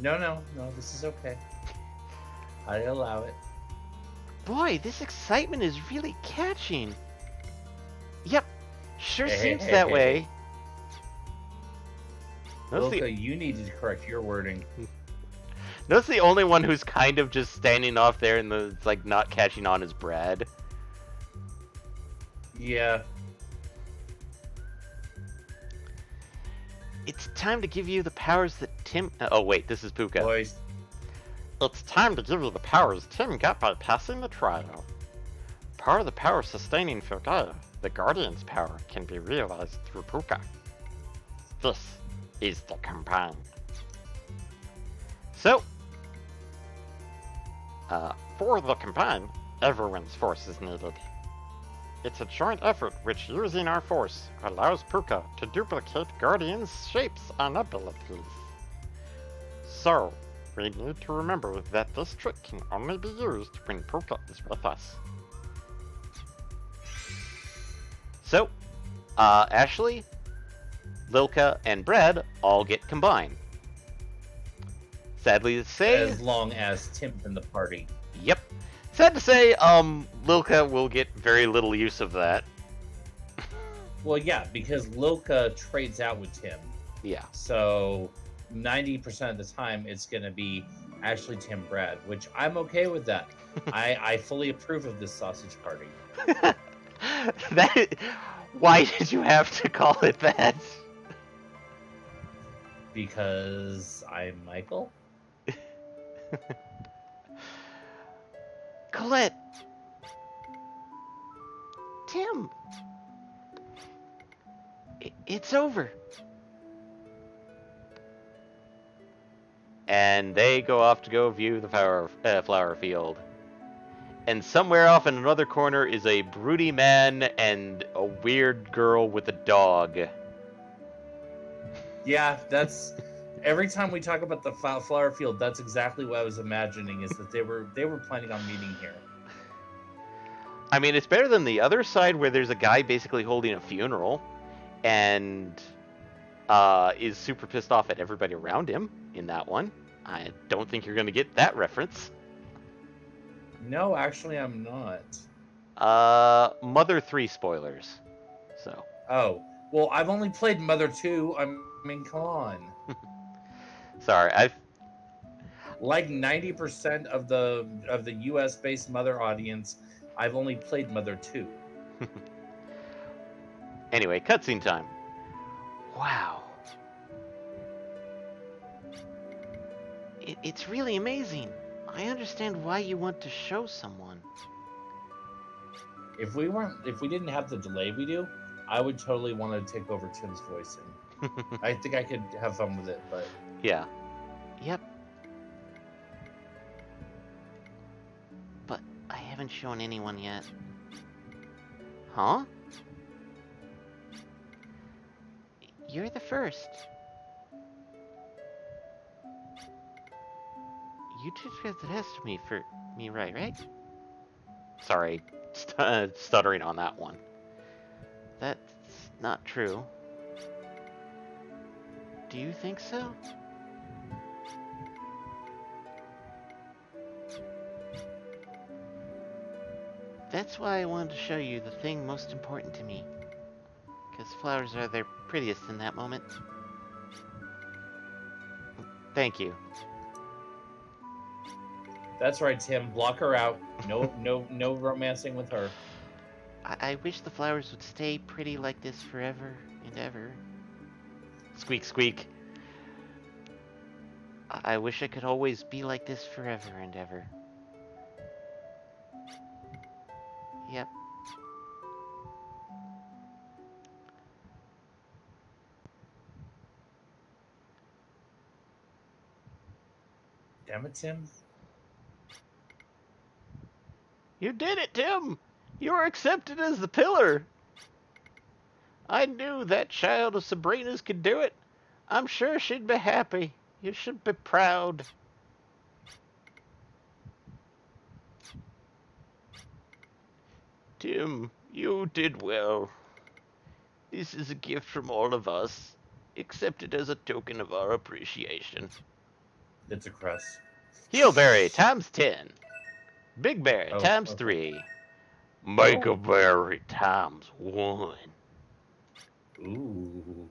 Speaker 2: No, this is okay. I allow it.
Speaker 1: Boy, this excitement is really catching. Yep, sure seems
Speaker 2: Hey,
Speaker 1: that way.
Speaker 2: Luca, you need to correct your wording.
Speaker 1: That's the only one who's kind of just standing off there and it's like not catching on is Brad.
Speaker 2: Yeah.
Speaker 1: It's time to give you the powers that Tim... Oh, wait, this is Puka.
Speaker 2: Boys.
Speaker 1: It's time to give you the powers Tim got by passing the trial. Part of the power sustaining Furgaya, the Guardian's power, can be realized through Puka. This is the combine. So, for the combine, everyone's force is needed. It's a joint effort which, using our force, allows Puka to duplicate Guardian's shapes and abilities. So, we need to remember that this trick can only be used when Puka is with us. So, Ashley, Lilka, and Brad all get combined. Sadly to say...
Speaker 2: As long as Tim's in the party.
Speaker 1: Yep. Sad to say, Lilka will get very little use of that.
Speaker 2: Well, yeah, because Lilka trades out with Tim.
Speaker 1: Yeah.
Speaker 2: So 90% of the time, it's going to be Ashley, Tim, Brad, which I'm okay with that. I fully approve of this sausage party.
Speaker 1: Why did you have to call it that?
Speaker 2: Because I'm Michael?
Speaker 1: Colette! Tim! It's over. And they go off to go view the flower field. And somewhere off in another corner is a broody man and a weird girl with a dog.
Speaker 2: Yeah, that's... Every time we talk about the flower field, that's exactly what I was imagining, is that they were planning on meeting here.
Speaker 1: I mean, it's better than the other side where there's a guy basically holding a funeral and is super pissed off at everybody around him in that one. I don't think you're going to get that reference.
Speaker 2: No, actually, I'm not.
Speaker 1: Mother 3 spoilers. So.
Speaker 2: Oh, well, I've only played Mother 2. I mean, come on.
Speaker 1: Sorry,
Speaker 2: like 90% of the US-based Mother audience, I've only played Mother 2.
Speaker 1: Anyway, cutscene time. Wow. It's really amazing. I understand why you want to show someone.
Speaker 2: If we didn't have the delay we do, I would totally want to take over Tim's voicing. I think I could have fun with it, but...
Speaker 1: Yeah. Yep. But I haven't shown anyone yet. Huh? You're the first. You took the test of me for me, right? Sorry, stuttering on that one. That's not true. Do you think so? That's why I wanted to show you the thing most important to me. Because flowers are their prettiest in that moment. Thank you.
Speaker 2: That's right, Tim. Block her out. No romancing with her.
Speaker 1: I wish the flowers would stay pretty like this forever and ever. Squeak, squeak. I wish I could always be like this forever and ever. Yep.
Speaker 2: Damn it, Tim.
Speaker 1: You did it, Tim! You were accepted as the pillar! I knew that child of Sabrina's could do it. I'm sure she'd be happy. You should be proud. Tim, you did well. This is a gift from all of us. Accept it as a token of our appreciation.
Speaker 2: It's a crest.
Speaker 1: Heelberry times 10. Big Berry
Speaker 2: Oh,
Speaker 1: times
Speaker 2: okay.
Speaker 1: 3.
Speaker 2: Oh.
Speaker 1: Mega Berry times 1.
Speaker 2: Ooh.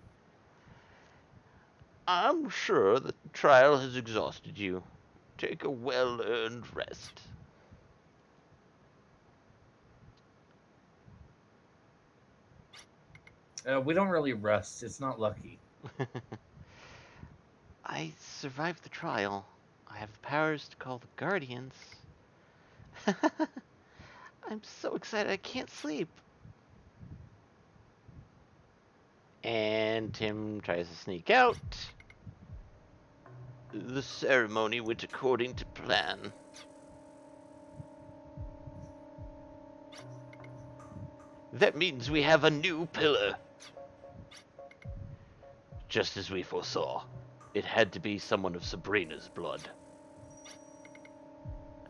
Speaker 1: I'm sure the trial has exhausted you. Take a well-earned rest.
Speaker 2: We don't really rest. It's not lucky.
Speaker 1: I survived the trial. I have the powers to call the Guardians. I'm so excited I can't sleep. And Tim tries to sneak out. The ceremony went according to plan. That means we have a new pillar. Just as we foresaw, it had to be someone of Sabrina's blood.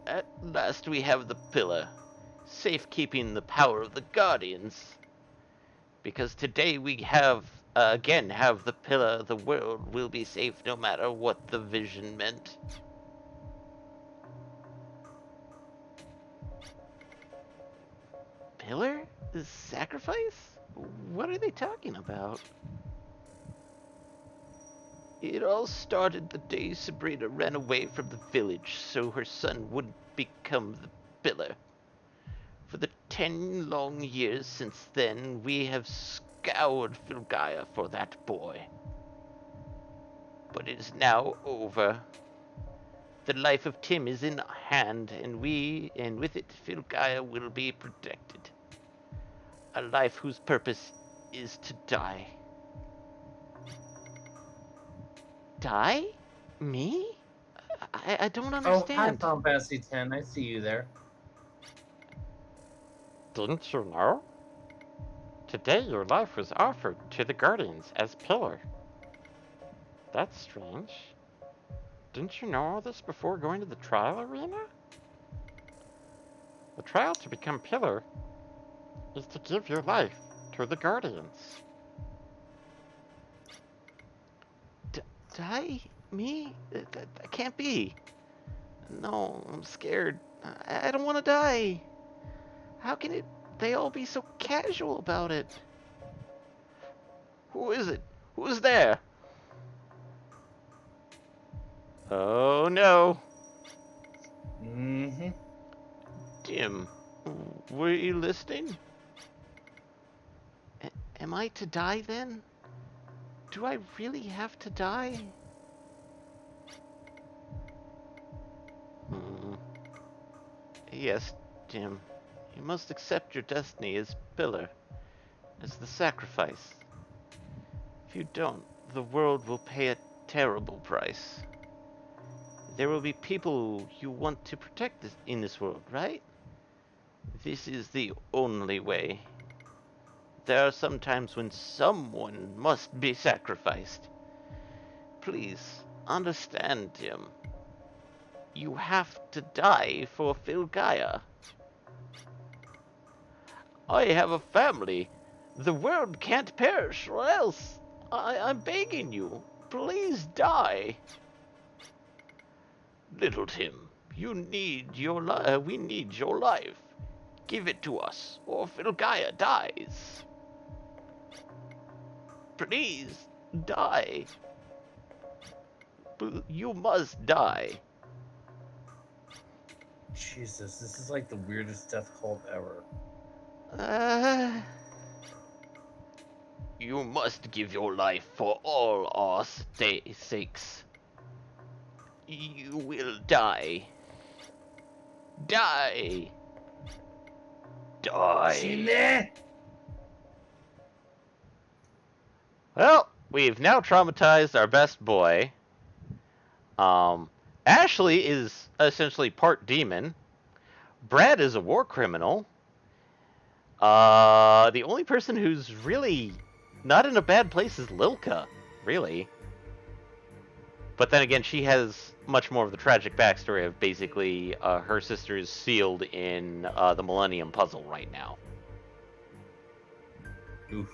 Speaker 1: At last we have the pillar, safekeeping the power of the Guardians. Because today we have, again, have the pillar, the world will be safe no matter what the vision meant. Pillar? The sacrifice? What are they talking about? It all started the day Sabrina ran away from the village so her son wouldn't become the pillar. For the 10 long years since then, we have scoured Filgaia for that boy. But it is now over. The life of Tim is in hand, and with it, Filgaia will be protected. A life whose purpose is to die. Die? Me? I don't
Speaker 2: Oh, hi,
Speaker 1: understand.
Speaker 2: Tom Fantasy 10. I see you there.
Speaker 1: Didn't you know? Today your life was offered to the Guardians as pillar. That's strange. Didn't you know all this before going to the trial arena? The trial to become pillar is to give your life to the Guardians. Die? Me? That can't be. No, I'm scared. I don't want to die. How can they all be so casual about it? Who is it? Who's there? Oh no.
Speaker 2: Mm-hmm.
Speaker 1: Tim, were you listening? Am I to die then? Do I really have to die? Hmm. Yes, Tim. You must accept your destiny as pillar, as the sacrifice. If you don't, the world will pay a terrible price. There will be people you want to protect in this world, right? This is the only way. There are some times when someone must be sacrificed. Please, understand, Tim. You have to die for Filgaia. I have a family. The world can't perish, or else. I'm begging you. Please die. Little Tim, you need your we need your life. Give it to us, or Filgaia dies. Please, die. You must die.
Speaker 2: Jesus, this is like the weirdest death cult ever.
Speaker 1: Uh, you must give your life for all our sakes. You will die. Die. Die. Well, we've now traumatized our best boy. Ashley is essentially part demon. Brad is a war criminal. The only person who's really not in a bad place is Lilka, really. But then again, she has much more of the tragic backstory of basically her sister is sealed in the Millennium Puzzle right now.
Speaker 2: Oof.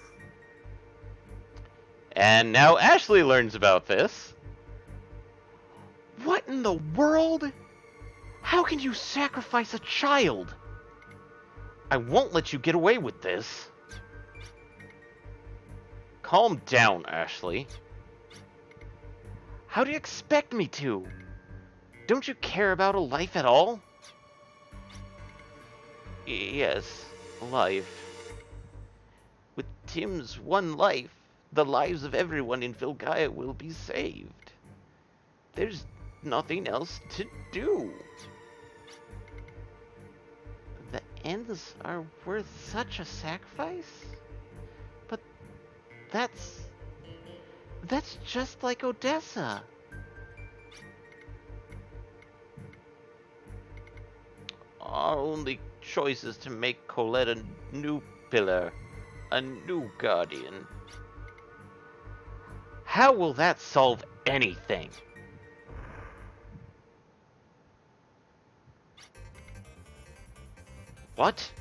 Speaker 1: And now Ashley learns about this. What in the world? How can you sacrifice a child? I won't let you get away with this. Calm down, Ashley. How do you expect me to? Don't you care about a life at all? Yes, life. With Tim's one life, the lives of everyone in Vilgaia will be saved. There's nothing else to do. The ends are worth such a sacrifice? But that's just like Odessa. Our only choice is to make Colette a new pillar, a new guardian. How will that solve anything? What?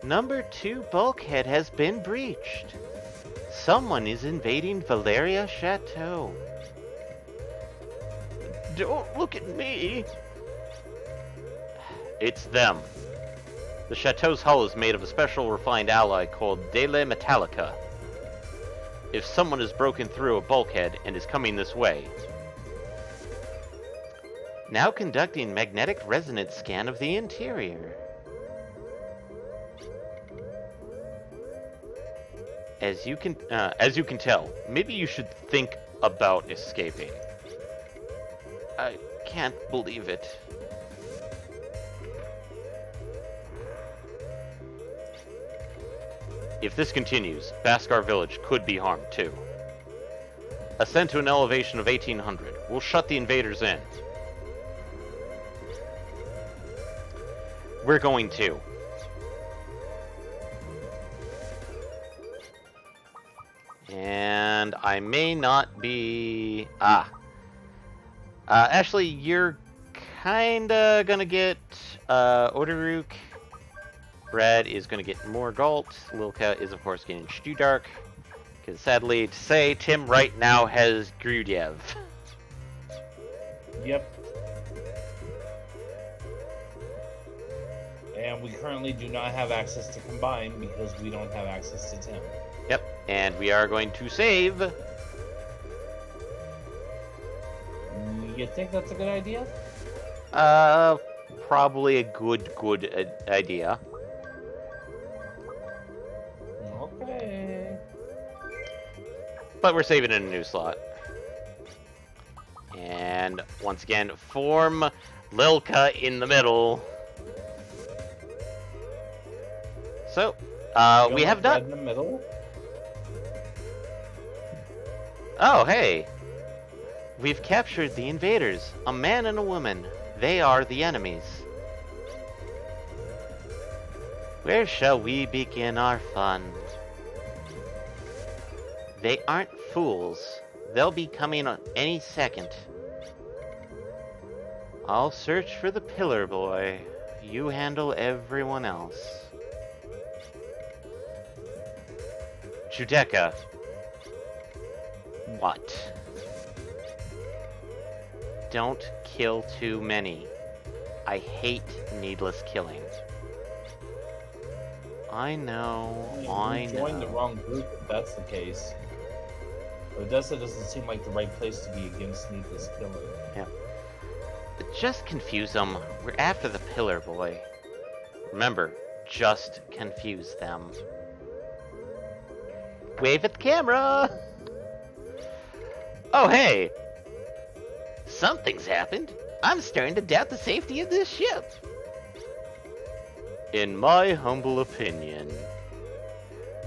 Speaker 1: Number 2 bulkhead has been breached. Someone is invading Valeria Chateau. Don't look at me. It's them. The chateau's hull is made of a special refined alloy called Dele Metallica. If someone has broken through a bulkhead and is coming this way. Now conducting magnetic resonance scan of the interior. As you can tell, maybe you should think about escaping. I can't believe it. If this continues, Baskar Village could be harmed too. Ascend to an elevation of 1800. We'll shut the invaders in. We're going to. And I may not be... Ashley, you're kinda gonna get Orderuk. Brad is gonna get more Galt. Lilka is, of course, getting Studark. Because sadly to say, Tim right now has Grudiev.
Speaker 2: Yep. And we currently do not have access to Combine because we don't have access to Tim.
Speaker 1: Yep, and we are going to save.
Speaker 2: You think that's a good idea?
Speaker 1: Probably a good idea.
Speaker 2: Okay.
Speaker 1: But we're saving in a new slot. And once again, form Lilka in the middle. So, we have done.
Speaker 2: In the middle.
Speaker 1: Oh, hey. We've captured the invaders, a man and a woman. They are the enemies. Where shall we begin our fun? They aren't fools. They'll be coming any second. I'll search for the Pillar Boy. You handle everyone else. Judecca. What? Don't kill too many. I hate needless killing. I know, I know.
Speaker 2: Joined the wrong group if that's the case. Odessa doesn't seem like the right place to be against needless killing.
Speaker 1: Yeah. But just confuse them. We're after the Pillar Boy. Remember, just confuse them. Wave at the camera! Oh, hey! Something's happened. I'm starting to doubt the safety of this ship. In my humble opinion,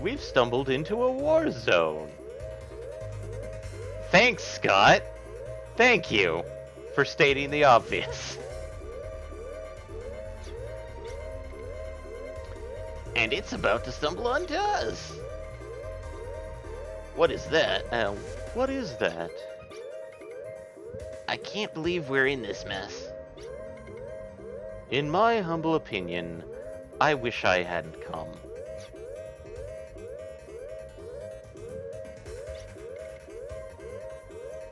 Speaker 1: we've stumbled into a war zone. Thanks, Scott. Thank you for stating the obvious. And it's about to stumble onto us. What is that? What is that? I can't believe we're in this mess. In my humble opinion, I wish I hadn't come.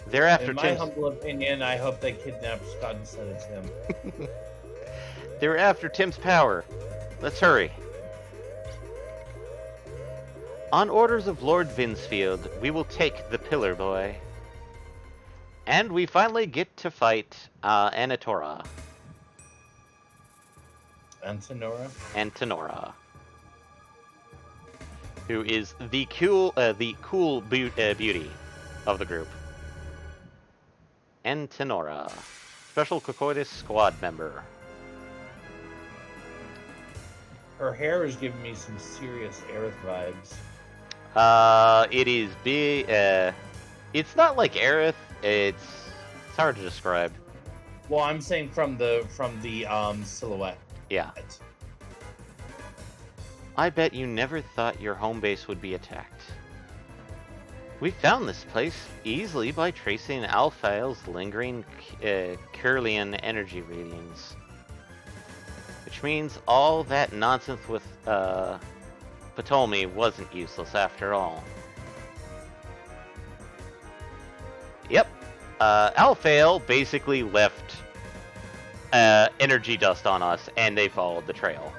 Speaker 1: They're after
Speaker 2: In my
Speaker 1: Tim's...
Speaker 2: humble opinion, I hope they kidnapped Scott instead of Tim.
Speaker 1: They're after Tim's power. Let's hurry. On orders of Lord Vinsfield, we will take the Pillar Boy. And we finally get to fight Anatora.
Speaker 2: Antonora?
Speaker 1: Who is the cool beauty of the group. Antonora. Special Cocoitus Squad member.
Speaker 2: Her hair is giving me some serious Aerith vibes.
Speaker 1: It is big. It's not like Aerith. It's hard to describe.
Speaker 2: Well, I'm saying from the silhouette.
Speaker 1: Yeah. I bet you never thought your home base would be attacked. We found this place easily by tracing Alphail's lingering Curlian energy readings. Which means all that nonsense with Ptolemy wasn't useless after all. Yep. Alphail basically left energy dust on us, and they followed the trail.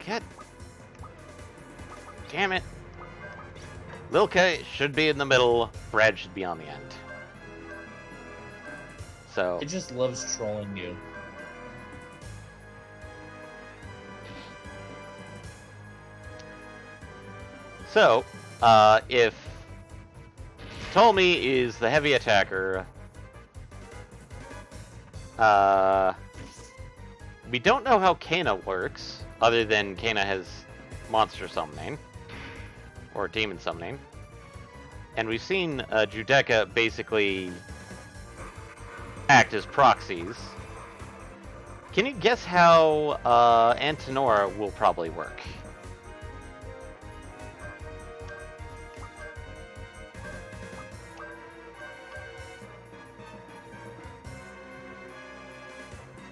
Speaker 1: God damn it. Lilka should be in the middle, Brad should be on the end. So...
Speaker 2: It just loves trolling you.
Speaker 1: So, if Ptolemy is the heavy attacker, we don't know how Kana works, other than Kana has monster summoning, or demon summoning. And we've seen Judecca basically act as proxies. Can you guess how Antonora will probably work?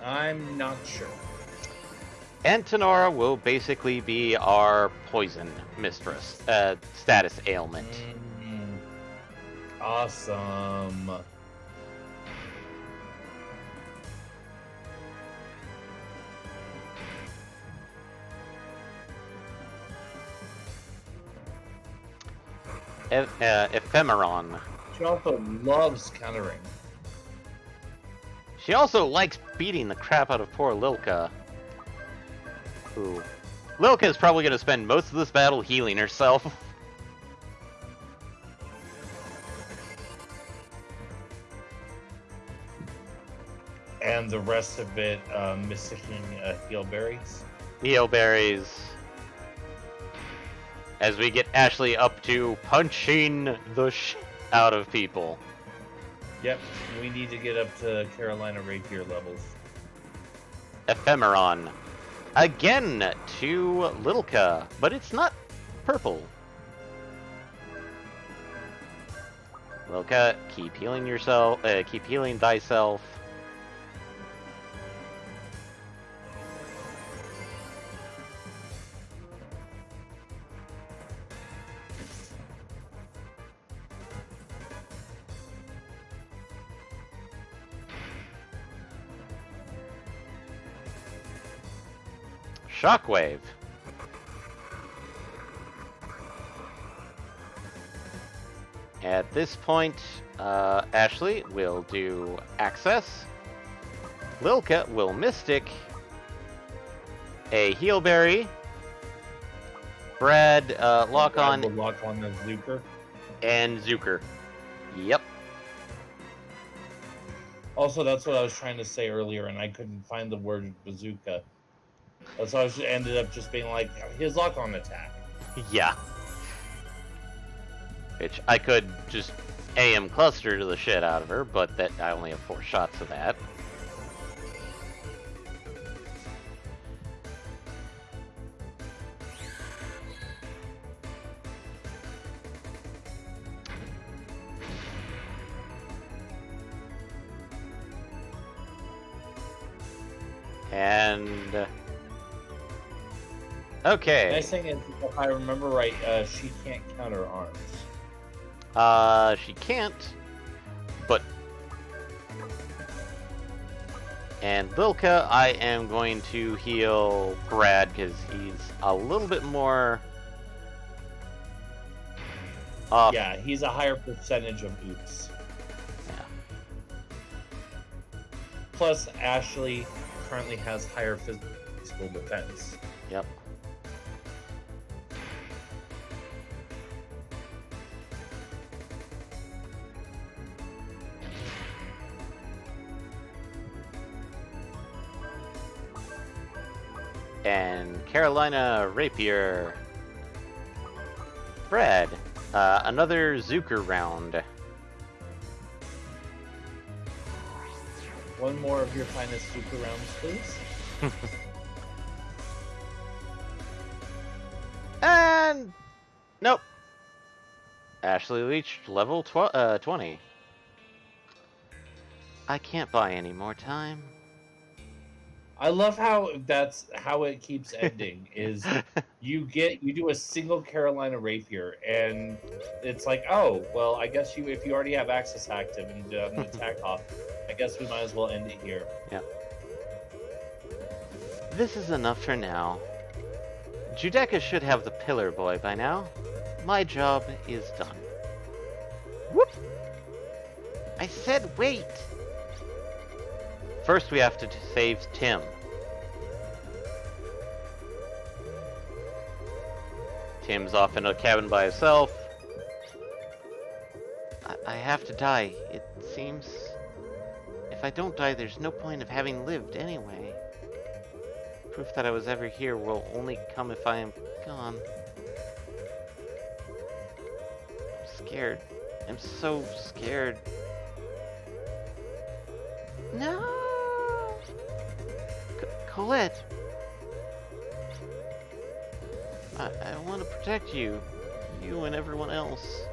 Speaker 2: I'm not sure.
Speaker 1: Antonora will basically be our poison mistress, status ailment.
Speaker 2: Awesome.
Speaker 1: Ephemeron.
Speaker 2: She also loves countering.
Speaker 1: She also likes beating the crap out of poor Lilka. Ooh. Lilka is probably going to spend most of this battle healing herself.
Speaker 2: And the rest of it, mysticking heal berries.
Speaker 1: Heal berries. As we get Ashley up to punching the shit out of people.
Speaker 2: Yep, we need to get up to Carolina Rapier levels.
Speaker 1: Ephemeron. Again to Lilka, but it's not purple. Lilka, keep healing yourself. Keep healing thyself. Shockwave. At this point, Ashley will do Access. Lilka will Mystic. A Heal Berry. Brad, Lock On.
Speaker 2: Will lock on the Zuker.
Speaker 1: And Zuker. Yep.
Speaker 2: Also, that's what I was trying to say earlier, and I couldn't find the word bazooka. That's why I ended up just being like, his lock-on attack.
Speaker 1: Yeah. Which I could just AM cluster to the shit out of her, but that I only have 4 shots of that. And okay.
Speaker 2: Nice thing is, if I remember right, she can't counter arms.
Speaker 1: She can't, but... And Lilka, I am going to heal Brad, because he's a little bit more... off.
Speaker 2: Yeah, he's a higher percentage of oops.
Speaker 1: Yeah.
Speaker 2: Plus, Ashley currently has higher physical defense.
Speaker 1: Yep. And Carolina Rapier. Fred, another Zucker round.
Speaker 2: One more of your finest super rounds, please.
Speaker 1: And nope. Ashley reached level 20. I can't buy any more time.
Speaker 2: I love how that's how it keeps ending. Is you do a single Carolina Rapier, and it's like, oh well, I guess if you already have access active and you have an attack off, I guess we might as well end it here.
Speaker 1: Yeah. This is enough for now. Judeka should have the Pillar Boy by now. My job is done. Whoop! I said wait! First we have to save Tim. Tim's off in a cabin by himself. I have to die, it seems. If I don't die, there's no point of having lived anyway. Proof that I was ever here will only come if I am gone. I'm scared. I'm so scared. No! Colette! I want to protect you. You and everyone else.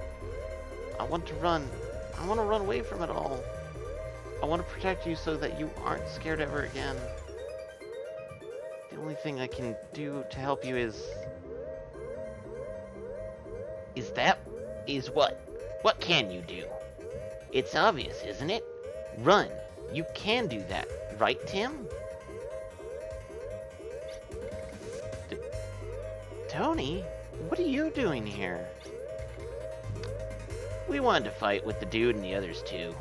Speaker 1: I want to run. I want to run away from it all. I want to protect you so that you aren't scared ever again. The only thing I can do to help you is what? What can you do? It's obvious, isn't it? Run. You can do that, right, Tim? Tony, what are you doing here? We wanted to fight with the dude and the others too.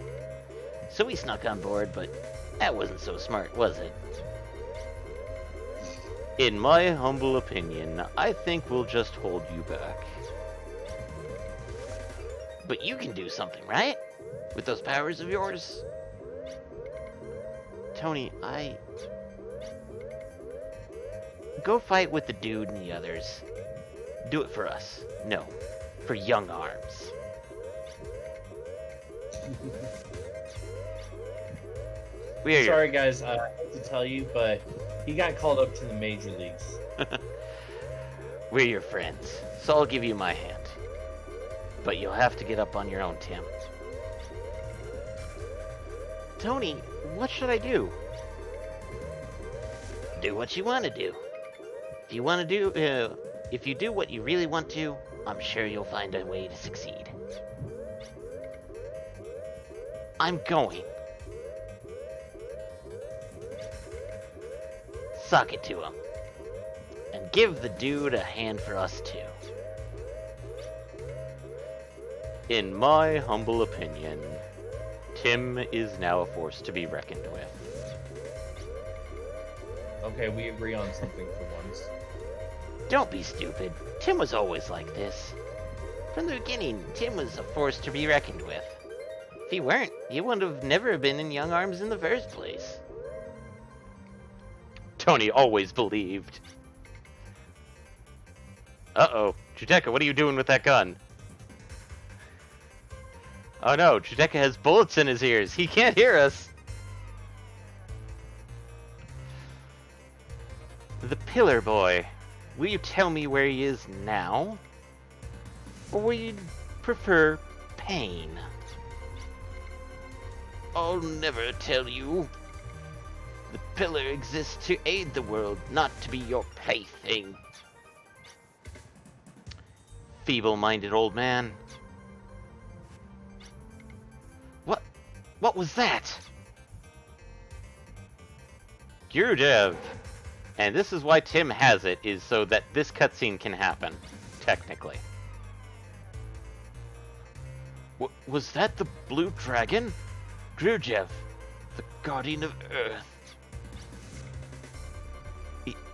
Speaker 1: So we snuck on board, but that wasn't so smart, was it? In my humble opinion, I think we'll just hold you back. But you can do something, right? With those powers of yours? Tony, Go fight with the dude and the others. Do it for us. No, for Young Arms.
Speaker 2: Sorry guys, I hate to tell you, but he got called up to the major leagues.
Speaker 1: We're your friends, so I'll give you my hand. But you'll have to get up on your own, Tim. Tony, what should I do? Do what you want to do. If you do what you really want to, I'm sure you'll find a way to succeed. I'm going. Suck it to him. And give the dude a hand for us too. In my humble opinion, Tim is now a force to be reckoned with.
Speaker 2: Okay, we agree on something for once.
Speaker 1: Don't be stupid. Tim was always like this. From the beginning, Tim was a force to be reckoned with. If he weren't, he would have never been in Young Arms in the first place. Tony always believed. Uh-oh. Judeka, what are you doing with that gun? Oh no, Judeka has bullets in his ears. He can't hear us. The Pillar Boy. Will you tell me where he is now? Or will you prefer pain? I'll never tell you. The pillar exists to aid the world, not to be your plaything. Feeble-minded old man. What was that? Gurudev. And this is why Tim has it, is so that this cutscene can happen, technically. Was that the blue dragon? Gurudev, the guardian of Earth.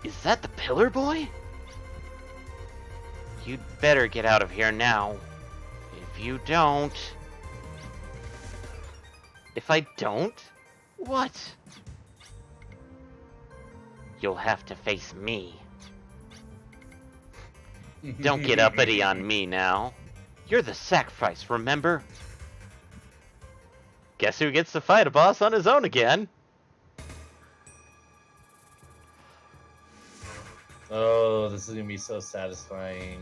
Speaker 1: Is that the pillar boy? You'd better get out of here now. If you don't... If I don't? What? You'll have to face me. Don't get uppity on me now. You're the sacrifice, remember? Guess who gets to fight a boss on his own again?
Speaker 2: Oh, this is gonna be so satisfying.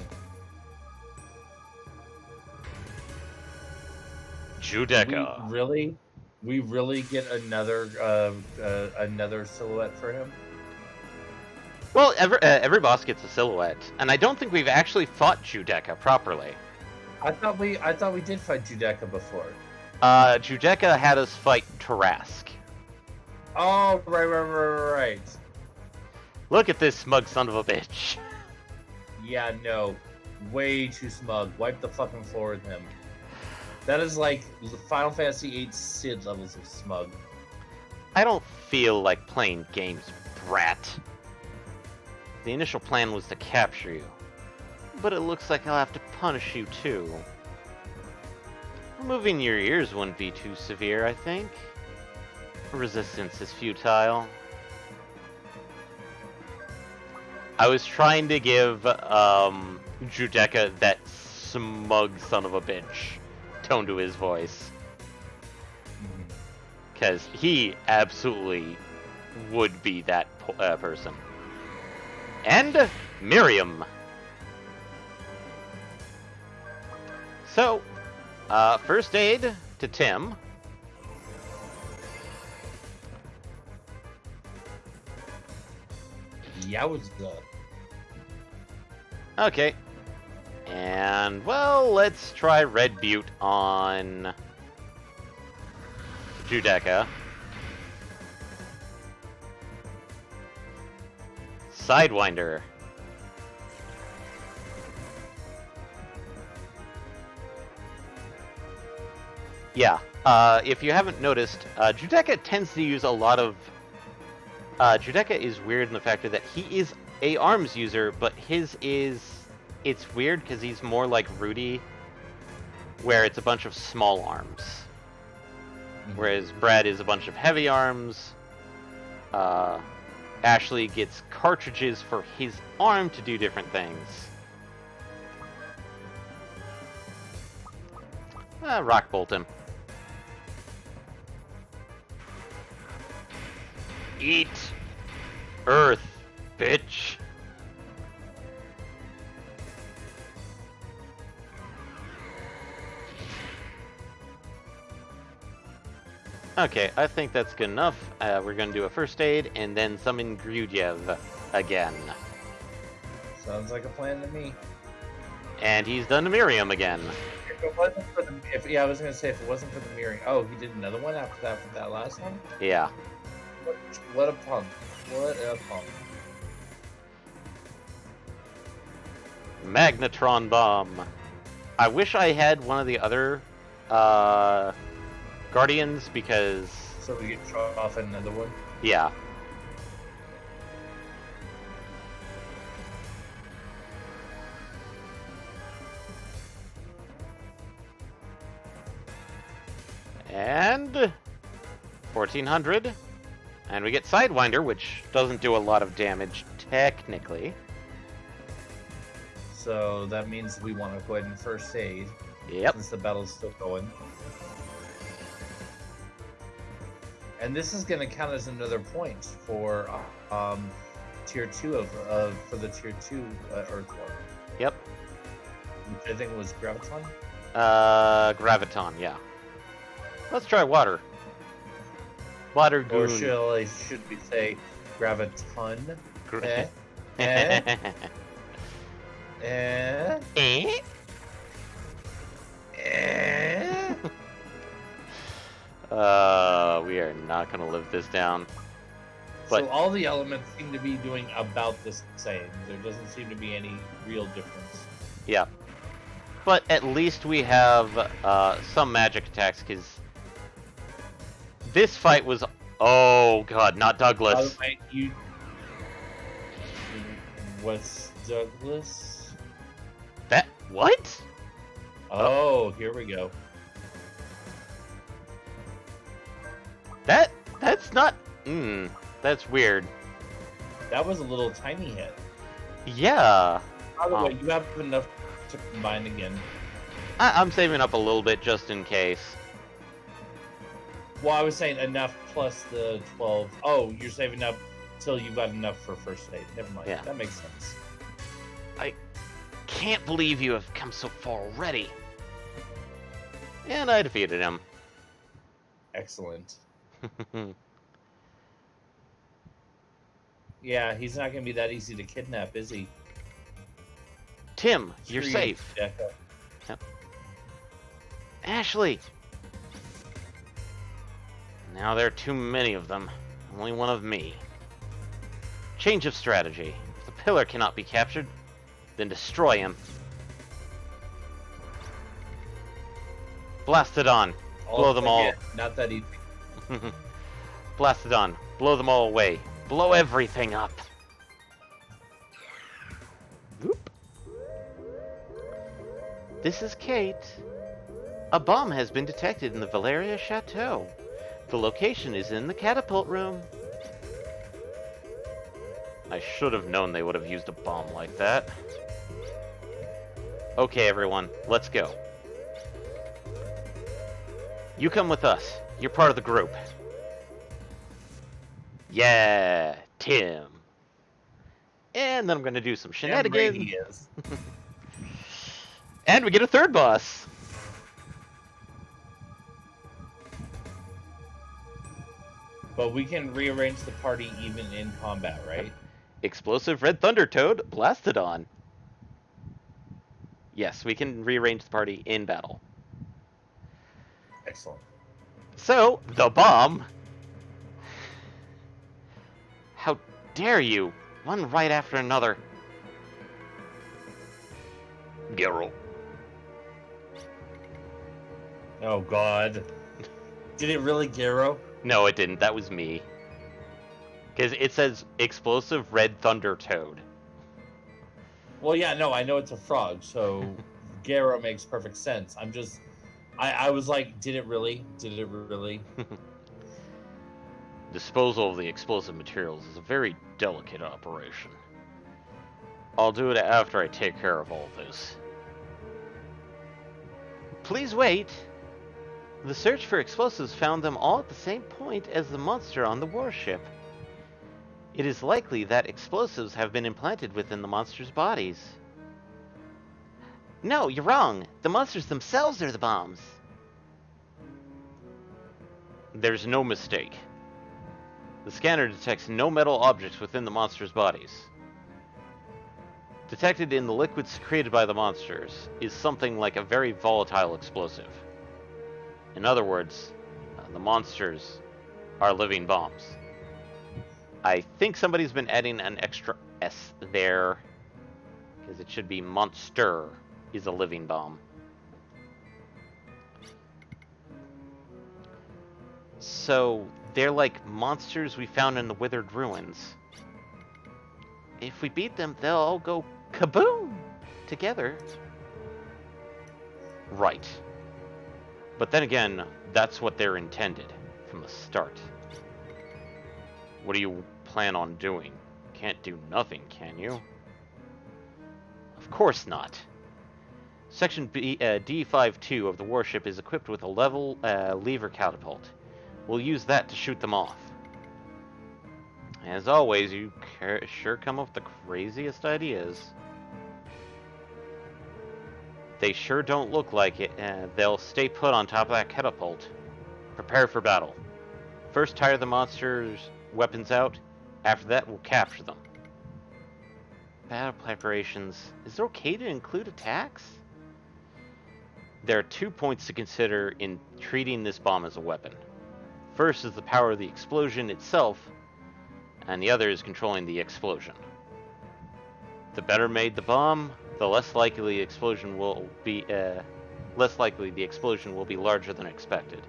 Speaker 1: Judecca.
Speaker 2: We really get another silhouette for him.
Speaker 1: Well, every boss gets a silhouette, and I don't think we've actually fought Judecca properly.
Speaker 2: I thought we did fight Judecca before.
Speaker 1: Judecca had us fight Tarask.
Speaker 2: Oh, right.
Speaker 1: Look at this smug son of a bitch.
Speaker 2: Yeah, no. Way too smug. Wipe the fucking floor with him. That is like Final Fantasy VIII Sid levels of smug.
Speaker 1: I don't feel like playing games, brat. The initial plan was to capture you, but it looks like I'll have to punish you too. Removing your ears wouldn't be too severe, I think. Resistance is futile. I was trying to give Judecca that smug son of a bitch tone to his voice. Because he absolutely would be that person. And Miriam. So, first aid to Tim.
Speaker 2: Yowza.
Speaker 1: Okay. And, well, let's try Red Butte on Judecca. Sidewinder. Yeah, if you haven't noticed, Judecca tends to use a lot of... Judecca is weird in the factor that he is a arms user, but his is... It's weird because he's more like Rudy, where it's a bunch of small arms. Whereas Brad is a bunch of heavy arms. Ashley gets cartridges for his arm to do different things. Rock bolt him. Eat Earth, bitch. Okay, I think that's good enough. We're gonna do a first aid and then summon Grudev again.
Speaker 2: Sounds like a plan to me.
Speaker 1: And he's done to Miriam again.
Speaker 2: If it wasn't for the, I was gonna say if it wasn't for the mirroring. Oh, he did another one after that for that last one.
Speaker 1: Yeah.
Speaker 2: What a punk! What a punk!
Speaker 1: Magnetron bomb. I wish I had one of the other Guardians because...
Speaker 2: So we get shot off another one?
Speaker 1: Yeah. And 1400. And we get Sidewinder, which doesn't do a lot of damage, technically.
Speaker 2: So that means we want to go ahead and first aid.
Speaker 1: Yep.
Speaker 2: Since the battle's still going. And this is going to count as another point for tier 2 for the tier 2 Earth one.
Speaker 1: Yep.
Speaker 2: Which I think was Graviton?
Speaker 1: Graviton, yeah. Let's try water. Water
Speaker 2: Or
Speaker 1: goon.
Speaker 2: should we say graviton?
Speaker 1: Gr-
Speaker 2: Eh? Eh? Eh?
Speaker 1: Eh?
Speaker 2: Eh?
Speaker 1: We are not gonna live this down.
Speaker 2: So
Speaker 1: But
Speaker 2: all the elements seem to be doing about the same. There doesn't seem to be any real difference.
Speaker 1: yeah. But at least we have some magic attacks, because this fight was... Oh god, not
Speaker 2: By the
Speaker 1: Douglas.
Speaker 2: way, you... What's Douglas?
Speaker 1: That... What?
Speaker 2: Oh, here we go.
Speaker 1: That's not... that's weird.
Speaker 2: That was a little tiny hit.
Speaker 1: Yeah.
Speaker 2: By the way, you have enough to combine again.
Speaker 1: I'm saving up a little bit just in case.
Speaker 2: Well, I was saying enough plus the 12. Oh, you're saving up till you got enough for first aid. Never mind.
Speaker 1: Yeah.
Speaker 2: That makes sense.
Speaker 1: Can't believe you have come so far already. And I defeated him.
Speaker 2: Excellent. Yeah, he's not going to be that easy to kidnap, is he?
Speaker 1: Tim, you're
Speaker 2: Screw you,
Speaker 1: safe.
Speaker 2: Deca.
Speaker 1: Ashley! Now there are too many of them. Only one of me. Change of strategy. If the pillar cannot be captured, then destroy him. Blastodon! Blow them all.
Speaker 2: Not that easy.
Speaker 1: Blastodon, blow them all away. Blow everything up. Whoop. This is Kate. A bomb has been detected in the Valeria Chateau. The location is in the catapult room. I should have known they would have used a bomb like that. Okay, everyone, let's go. You come with us. You're part of the group. Yeah, Tim. And then I'm going to do some shenanigans.
Speaker 2: Damn right he is.
Speaker 1: And we get a third boss.
Speaker 2: But we can rearrange the party even in combat, right?
Speaker 1: Explosive Red Thunder Toad, Blastodon. Yes, we can rearrange the party in battle.
Speaker 2: Excellent.
Speaker 1: So, the bomb. How dare you? One right after another. Geralt.
Speaker 2: Oh, God. Did it really, Garo?
Speaker 1: No, it didn't. That was me. Because it says Explosive Red Thunder Toad.
Speaker 2: Well, yeah, no, I know it's a frog, so Garo makes perfect sense. I'm just... I was like, did it really? Did it really?
Speaker 1: Disposal of the explosive materials is a very delicate operation. I'll do it after I take care of all this. Please wait. The search for explosives found them all at the same point as the monster on the warship. It is likely that explosives have been implanted within the monster's bodies. No, you're wrong. The monsters themselves are the bombs. There's no mistake. The scanner detects no metal objects within the monster's bodies. Detected in the liquids secreted by the monsters is something like a very volatile explosive. In other words, the monsters are living bombs. I think somebody's been adding an extra S there, because it should be monster is a living bomb. So, they're like monsters we found in the withered ruins. If we beat them, they'll all go kaboom together. Right. But then again, that's what they're intended from the start. What do you plan on doing? Can't do nothing, can you? Of course not. Section D52 of the warship is equipped with a level lever catapult. We'll use that to shoot them off. As always, you sure come up with the craziest ideas. They sure don't look like it. They'll stay put on top of that catapult. Prepare for battle. first tire the monsters' weapons out. After that, we'll capture them. Battle preparations. Is it okay to include attacks? There are 2 points to consider in treating this bomb as a weapon. First is the power of the explosion itself, and the other is controlling the explosion. The better made the bomb, the less likely the explosion will be larger than expected.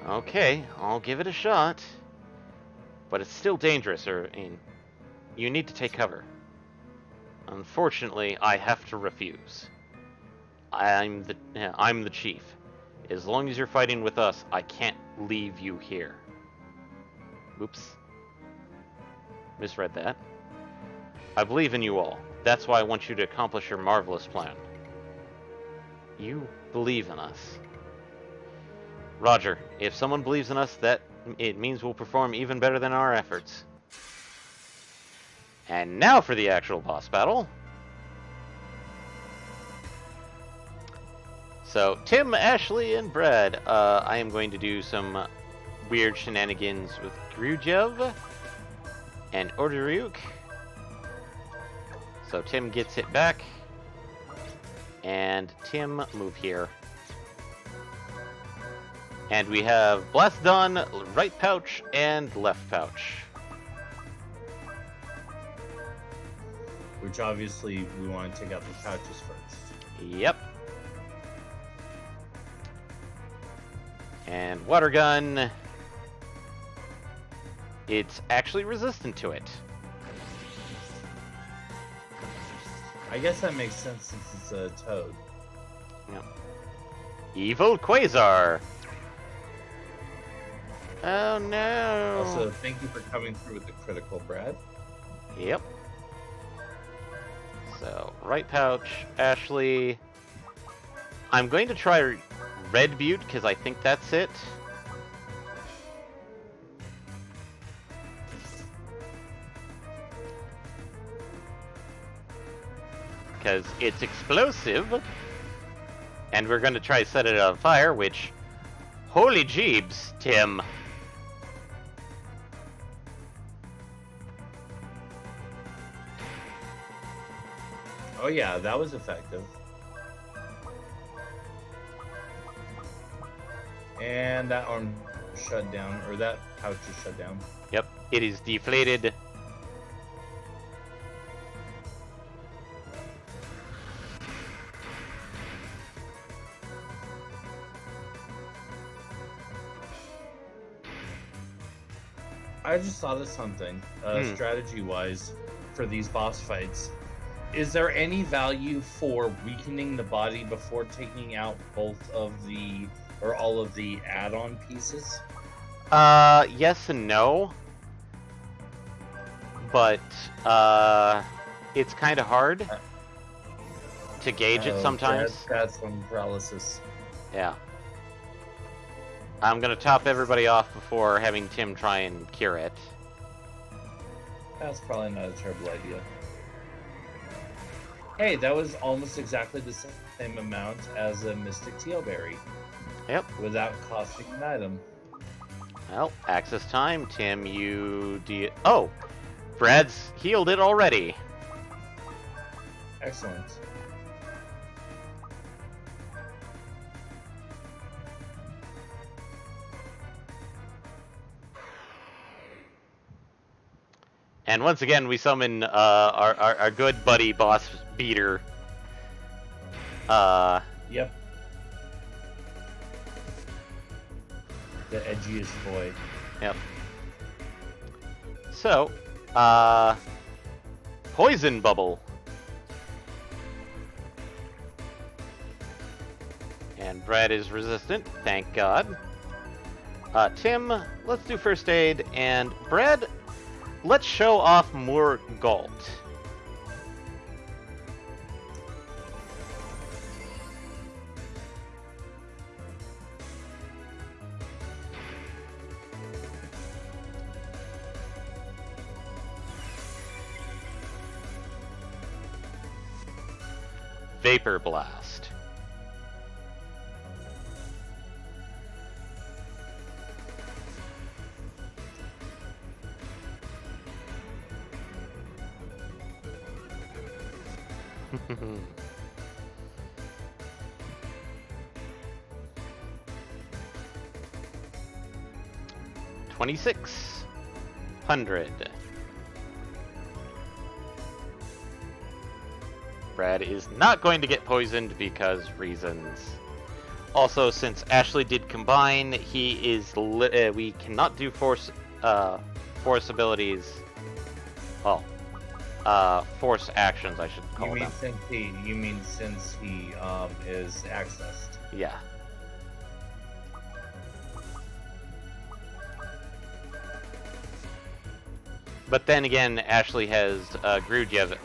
Speaker 1: Okay, I'll give it a shot. But it's still dangerous, you need to take cover. Unfortunately, I have to refuse. I'm the chief. As long as you're fighting with us, I can't leave you here. Oops. Misread that. I believe in you all. That's why I want you to accomplish your marvelous plan. You believe in us. Roger. If someone believes in us, it means we'll perform even better than our efforts. And now for the actual boss battle. So, Tim, Ashley, and Brad. I am going to do some weird shenanigans with Grujev and Orderuk. So Tim gets it back. And Tim, move here. And we have Blast Done, right pouch, and left pouch.
Speaker 2: Which obviously we want to take out the pouches first.
Speaker 1: Yep. And Water Gun. It's actually resistant to it.
Speaker 2: I guess that makes sense since it's a toad.
Speaker 1: Yep. Evil Quasar. Oh no.
Speaker 2: Also, thank you for coming through with the critical, Brad.
Speaker 1: Yep. So, right pouch, Ashley. I'm going to try Red Butte because I think that's it. Because it's explosive. And we're going to try to set it on fire, which... Holy jeebs, Tim.
Speaker 2: Oh yeah, that was effective. And that arm shut down, or that pouch is shut down.
Speaker 1: Yep, it is deflated.
Speaker 2: I just thought of something, strategy-wise, for these boss fights. Is there any value for weakening the body before taking out both of the, or all of the add-on pieces?
Speaker 1: Yes and no. But, it's kind of hard to gauge it sometimes.
Speaker 2: That's some paralysis.
Speaker 1: Yeah. I'm gonna top everybody off before having Tim try and cure it.
Speaker 2: That's probably not a terrible idea. Hey, that was almost exactly the same amount as a Mystic Tealberry.
Speaker 1: Yep.
Speaker 2: Without costing an item.
Speaker 1: Well, access time. Tim, Oh! Brad's healed it already.
Speaker 2: Excellent.
Speaker 1: And once again, we summon our good buddy boss beater.
Speaker 2: Yep. The edgiest boy.
Speaker 1: Yep. So, Poison Bubble. And Brad is resistant, thank God. Tim, let's do first aid, and Brad, let's show off more Galt. Vapor Blast. $2,600. Brad is not going to get poisoned because reasons. Also, since Ashley did combine, he is we cannot do force abilities. Well, force actions, I should call them.
Speaker 2: You mean since he is accessed?
Speaker 1: Yeah. But then again, Ashley has Grudyev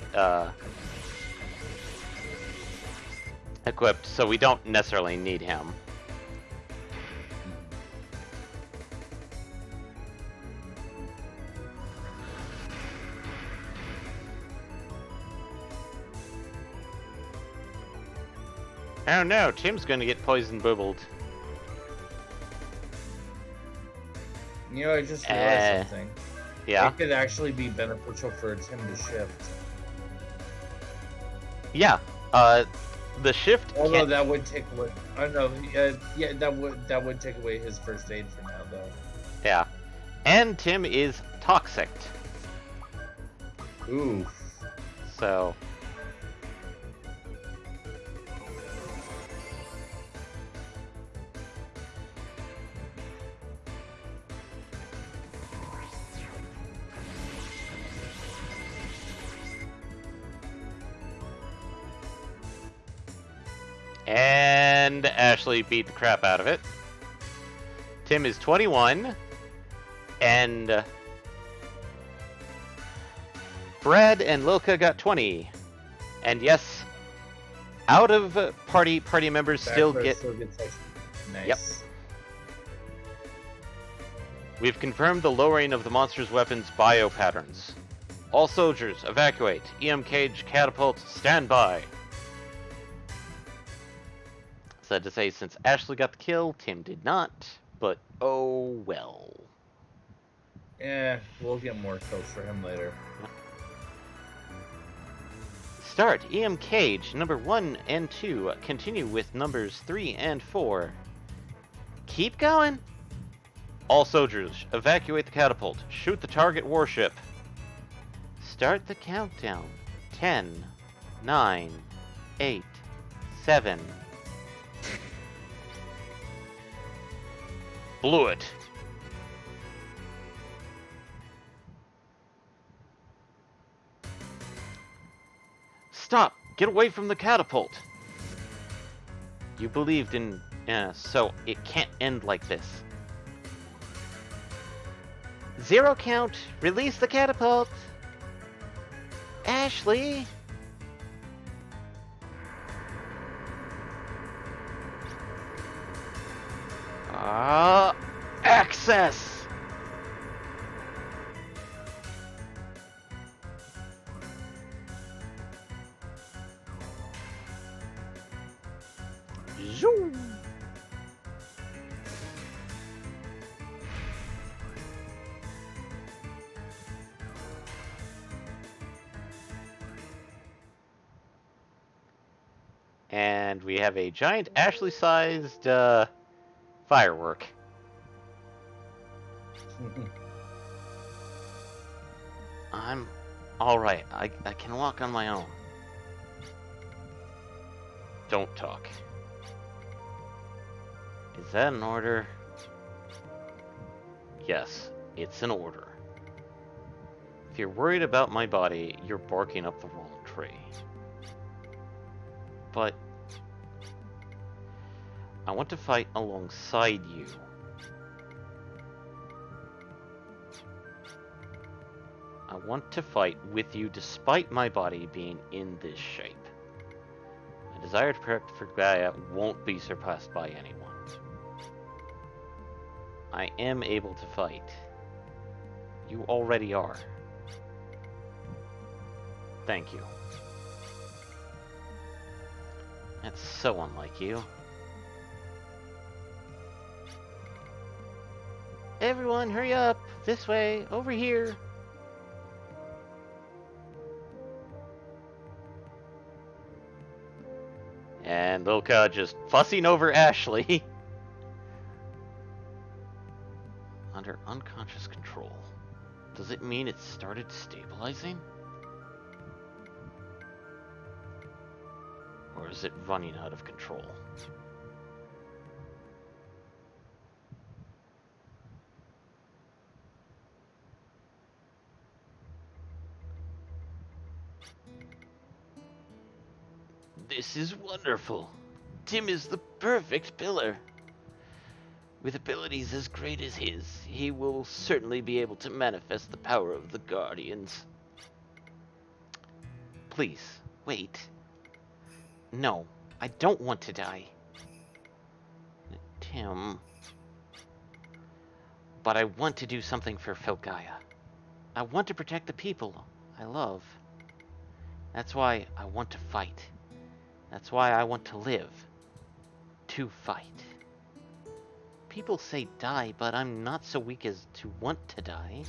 Speaker 1: equipped, so we don't necessarily need him. Oh no, Tim's gonna get poison bubbled.
Speaker 2: You know, I just realized something.
Speaker 1: Yeah.
Speaker 2: It could actually be beneficial for Tim to shift.
Speaker 1: Yeah. The shift.
Speaker 2: Although that would take away. I know. Yeah, that would take away his first aid for now, though.
Speaker 1: Yeah. And Tim is toxic.
Speaker 2: Ooh.
Speaker 1: So. And Ashley beat the crap out of it. Tim is 21. And Brad and Lilka got 20. And yes, out of party members still get...
Speaker 2: Nice.
Speaker 1: Yep. We've confirmed the lowering of the monster's weapons bio patterns. All soldiers, evacuate. EM cage, catapult, stand by. Sad to say, since Ashley got the kill, Tim did not, but oh well.
Speaker 2: Yeah, we'll get more kills for him later.
Speaker 1: Start EM cage number 1 and 2. Continue with numbers 3 and 4. Keep going. All soldiers, evacuate the catapult. Shoot the target warship. Start the countdown. 10, 9, 8, 7. Blew it. Stop! Get away from the catapult! You believed in... so it can't end like this. 0 count! Release the catapult! Ashley! Access! Zoom! And we have a giant Ashley-sized firework. I'm alright. I can walk on my own. Don't talk. Is that an order? Yes, it's an order. If you're worried about my body, you're barking up the wrong tree. But I want to fight alongside you. I want to fight with you despite my body being in this shape. My desire to protect for Gaia won't be surpassed by anyone. I am able to fight. You already are. Thank you. That's so unlike you. Everyone, hurry up! This way, over here! And Lilka just fussing over Ashley. Under unconscious control. Does it mean it started stabilizing? Or is it running out of control? This is wonderful. Tim is the perfect pillar. With abilities as great as his, he will certainly be able to manifest the power of the Guardians. Please, wait. No, I don't want to die. Tim. But I want to do something for Filgaia. I want to protect the people I love. That's why I want to fight. That's why I want to live. To fight. People say die, but I'm not so weak as to want to die.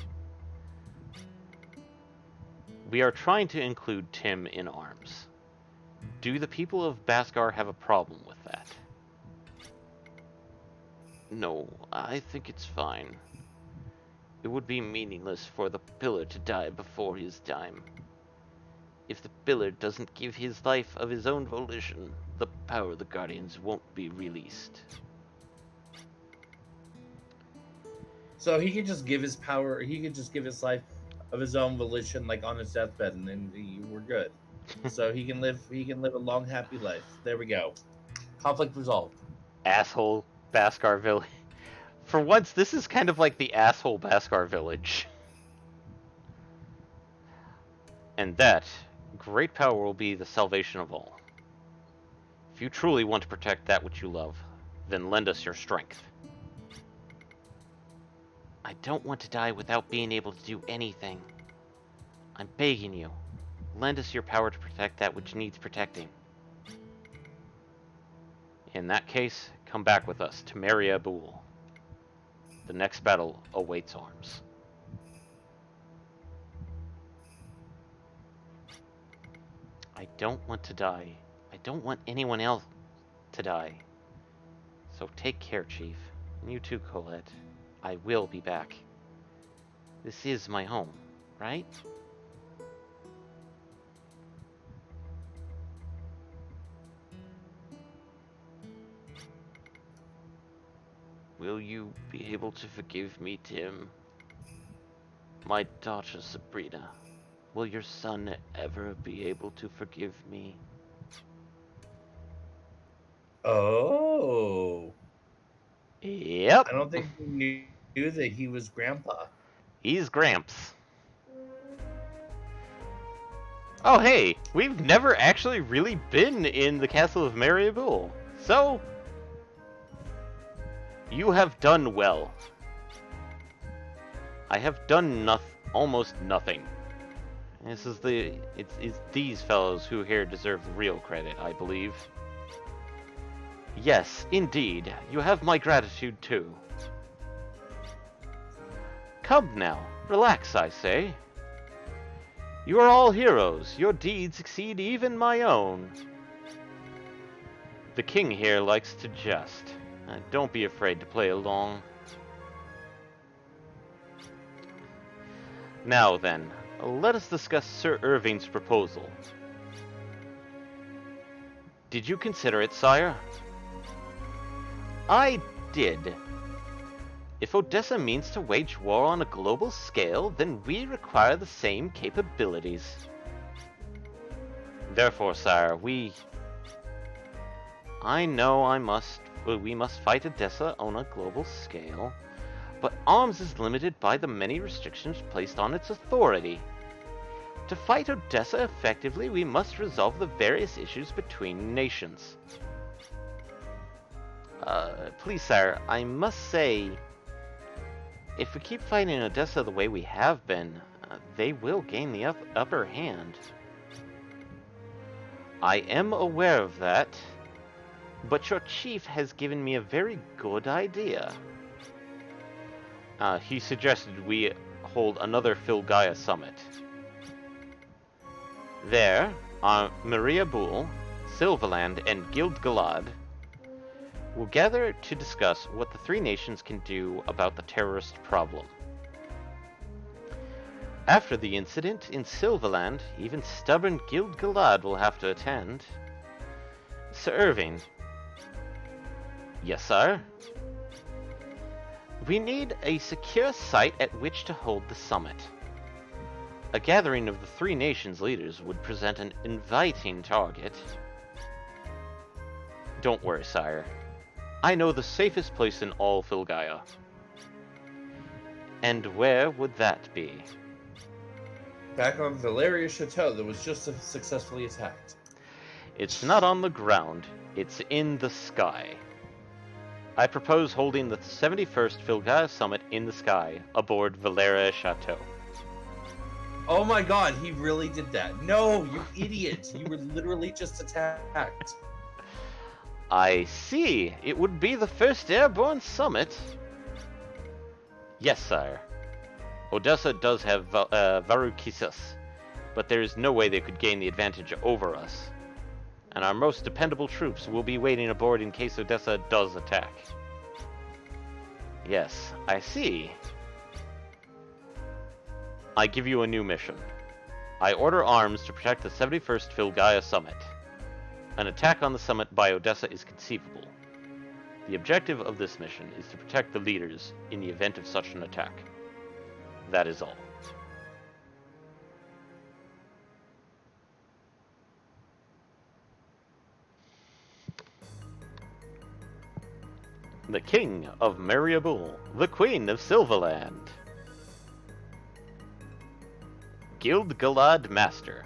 Speaker 1: We are trying to include Tim in arms. Do the people of Baskar have a problem with that? No, I think it's fine. It would be meaningless for the pillar to die before his time. If the pillar doesn't give his life of his own volition, the power of the Guardians won't be released.
Speaker 2: So he could just give his power, he could just give his life of his own volition, like on his deathbed, and then we're good. So he can live a long, happy life. There we go. Conflict resolved.
Speaker 1: Asshole Baskar Village. For once, this is kind of like the asshole Baskar Village. And that great power will be the salvation of all. If you truly want to protect that which you love, then lend us your strength. I don't want to die without being able to do anything. I'm begging you. Lend us your power to protect that which needs protecting. In that case, come back with us to Maria Bool. The next battle awaits arms. I don't want to die. I don't want anyone else to die. So take care, Chief. And you too, Colette. I will be back. This is my home, right? Will you be able to forgive me, Tim? My daughter, Sabrina. Will your son ever be able to forgive me?
Speaker 2: Oh.
Speaker 1: Yep.
Speaker 2: I don't think we knew that he was Grandpa.
Speaker 1: He's Gramps. Oh hey, we've never actually really been in the castle of Mariabul. So, you have done well. I have done almost nothing. This is it's these fellows who here deserve real credit, I believe. Yes, indeed, you have my gratitude too. Come now, relax, I say. You are all heroes. Your deeds exceed even my own. The king here likes to jest. Don't be afraid to play along. Now then, let us discuss Sir Irving's proposal. Did you consider it, sire? I did. If Odessa means to wage war on a global scale, then we require the same capabilities. Therefore, sire, I know we must fight Odessa on a global scale, but arms is limited by the many restrictions placed on its authority. To fight Odessa effectively, we must resolve the various issues between nations. Please, sire, I must say, if we keep fighting Odessa the way we have been, they will gain the upper hand. I am aware of that, but your chief has given me a very good idea. He suggested we hold another Filgaia summit. There, Maria Bool, Silverland, and Guild-Galad will gather to discuss what the three nations can do about the terrorist problem. After the incident in Silverland, even stubborn Guild-Galad will have to attend. Sir Irving. Yes, sir? We need a secure site at which to hold the summit. A gathering of the three nations' leaders would present an inviting target. Don't worry, sire. I know the safest place in all Filgaia. And where would that be?
Speaker 2: Back on Valeria Chateau that was just successfully attacked.
Speaker 1: It's not on the ground, it's in the sky. I propose holding the 71st Filgaia Summit in the sky, aboard Valeria Chateau.
Speaker 2: Oh my god, he really did that. No, you idiot! You were literally just attacked.
Speaker 1: I see. It would be the first airborne summit. Yes, sire. Odessa does have Varukisas, but there is no way they could gain the advantage over us. And our most dependable troops will be waiting aboard in case Odessa does attack. Yes, I see. I give you a new mission. I order arms to protect the 71st Filgaia Summit. An attack on the summit by Odessa is conceivable. The objective of this mission is to protect the leaders in the event of such an attack. That is all. The King of Mariabul, the Queen of Silverland. Guild-Galad Master.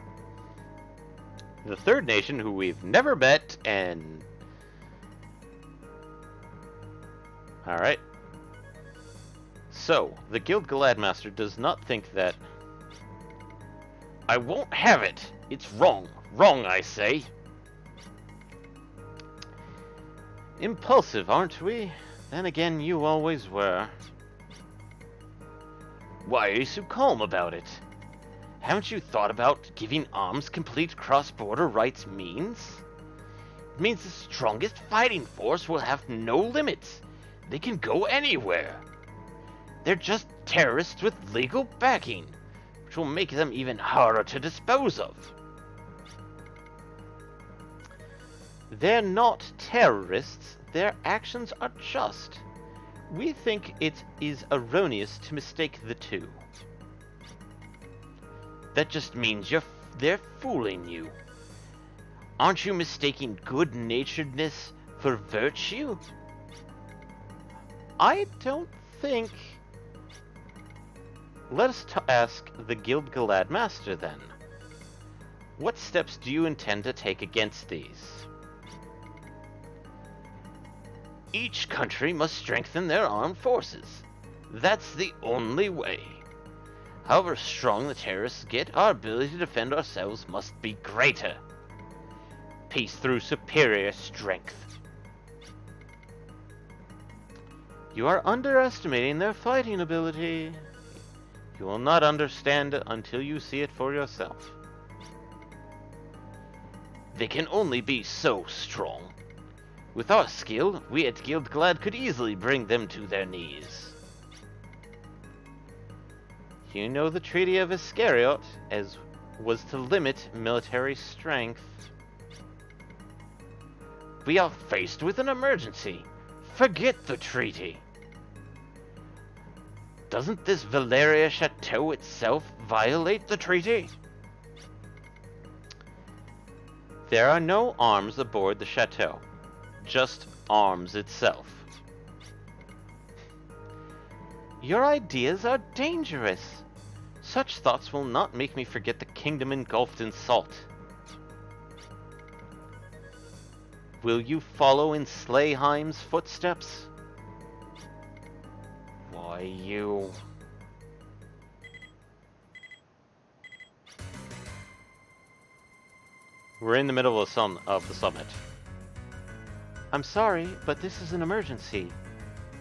Speaker 1: The third nation who we've never met and... Alright. So, the Guild-Galad Master does not think that... I won't have it! It's wrong! Wrong, I say! Impulsive, aren't we? Then again, you always were. Why are you so calm about it? Haven't you thought about giving arms complete cross-border rights means? It means the strongest fighting force will have no limits. They can go anywhere. They're just terrorists with legal backing, which will make them even harder to dispose of. They're not terrorists, their actions are just. We think it is erroneous to mistake the two. That just means they're fooling you. Aren't you mistaking good-naturedness for virtue? I don't think... Let us ask the Guild-Galad Master then. What steps do you intend to take against these? Each country must strengthen their armed forces. That's the only way. However strong the terrorists get, our ability to defend ourselves must be greater. Peace through superior strength. You are underestimating their fighting ability. You will not understand it until you see it for yourself. They can only be so strong. With our skill, we at Guild-Galad could easily bring them to their knees. You know the Treaty of Iscariot, as was to limit military strength. We are faced with an emergency. Forget the treaty. Doesn't this Valeria Chateau itself violate the treaty? There are no arms aboard the chateau. Just arms itself. Your ideas are dangerous. Such thoughts will not make me forget the kingdom engulfed in salt. Will you follow in Slayheim's footsteps? Why, you... We're in the middle of the summit. I'm sorry, but this is an emergency.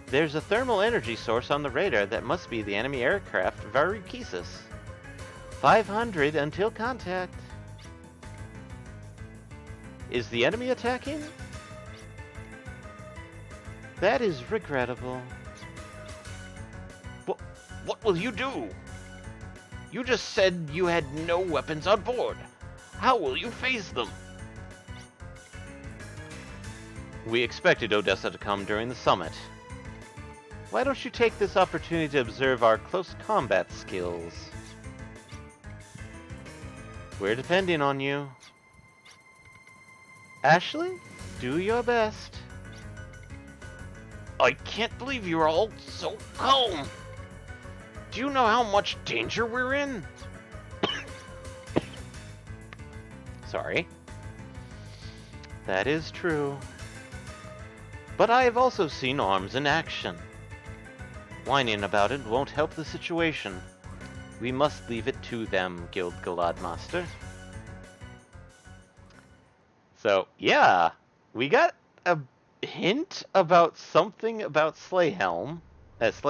Speaker 1: There's a thermal energy source on the radar that must be the enemy aircraft Varukisas. 500 until contact. Is the enemy attacking? That is regrettable. What will you do? You just said you had no weapons on board. How will you face them? We expected Odessa to come during the summit. Why don't you take this opportunity to observe our close combat skills? We're depending on you. Ashley, do your best. I can't believe you're all so calm. Do you know how much danger we're in? Sorry. That is true. But I have also seen arms in action. Whining about it won't help the situation. We must leave it to them, Guild Galadmaster. So, yeah, we got a hint about something about Slayheim, as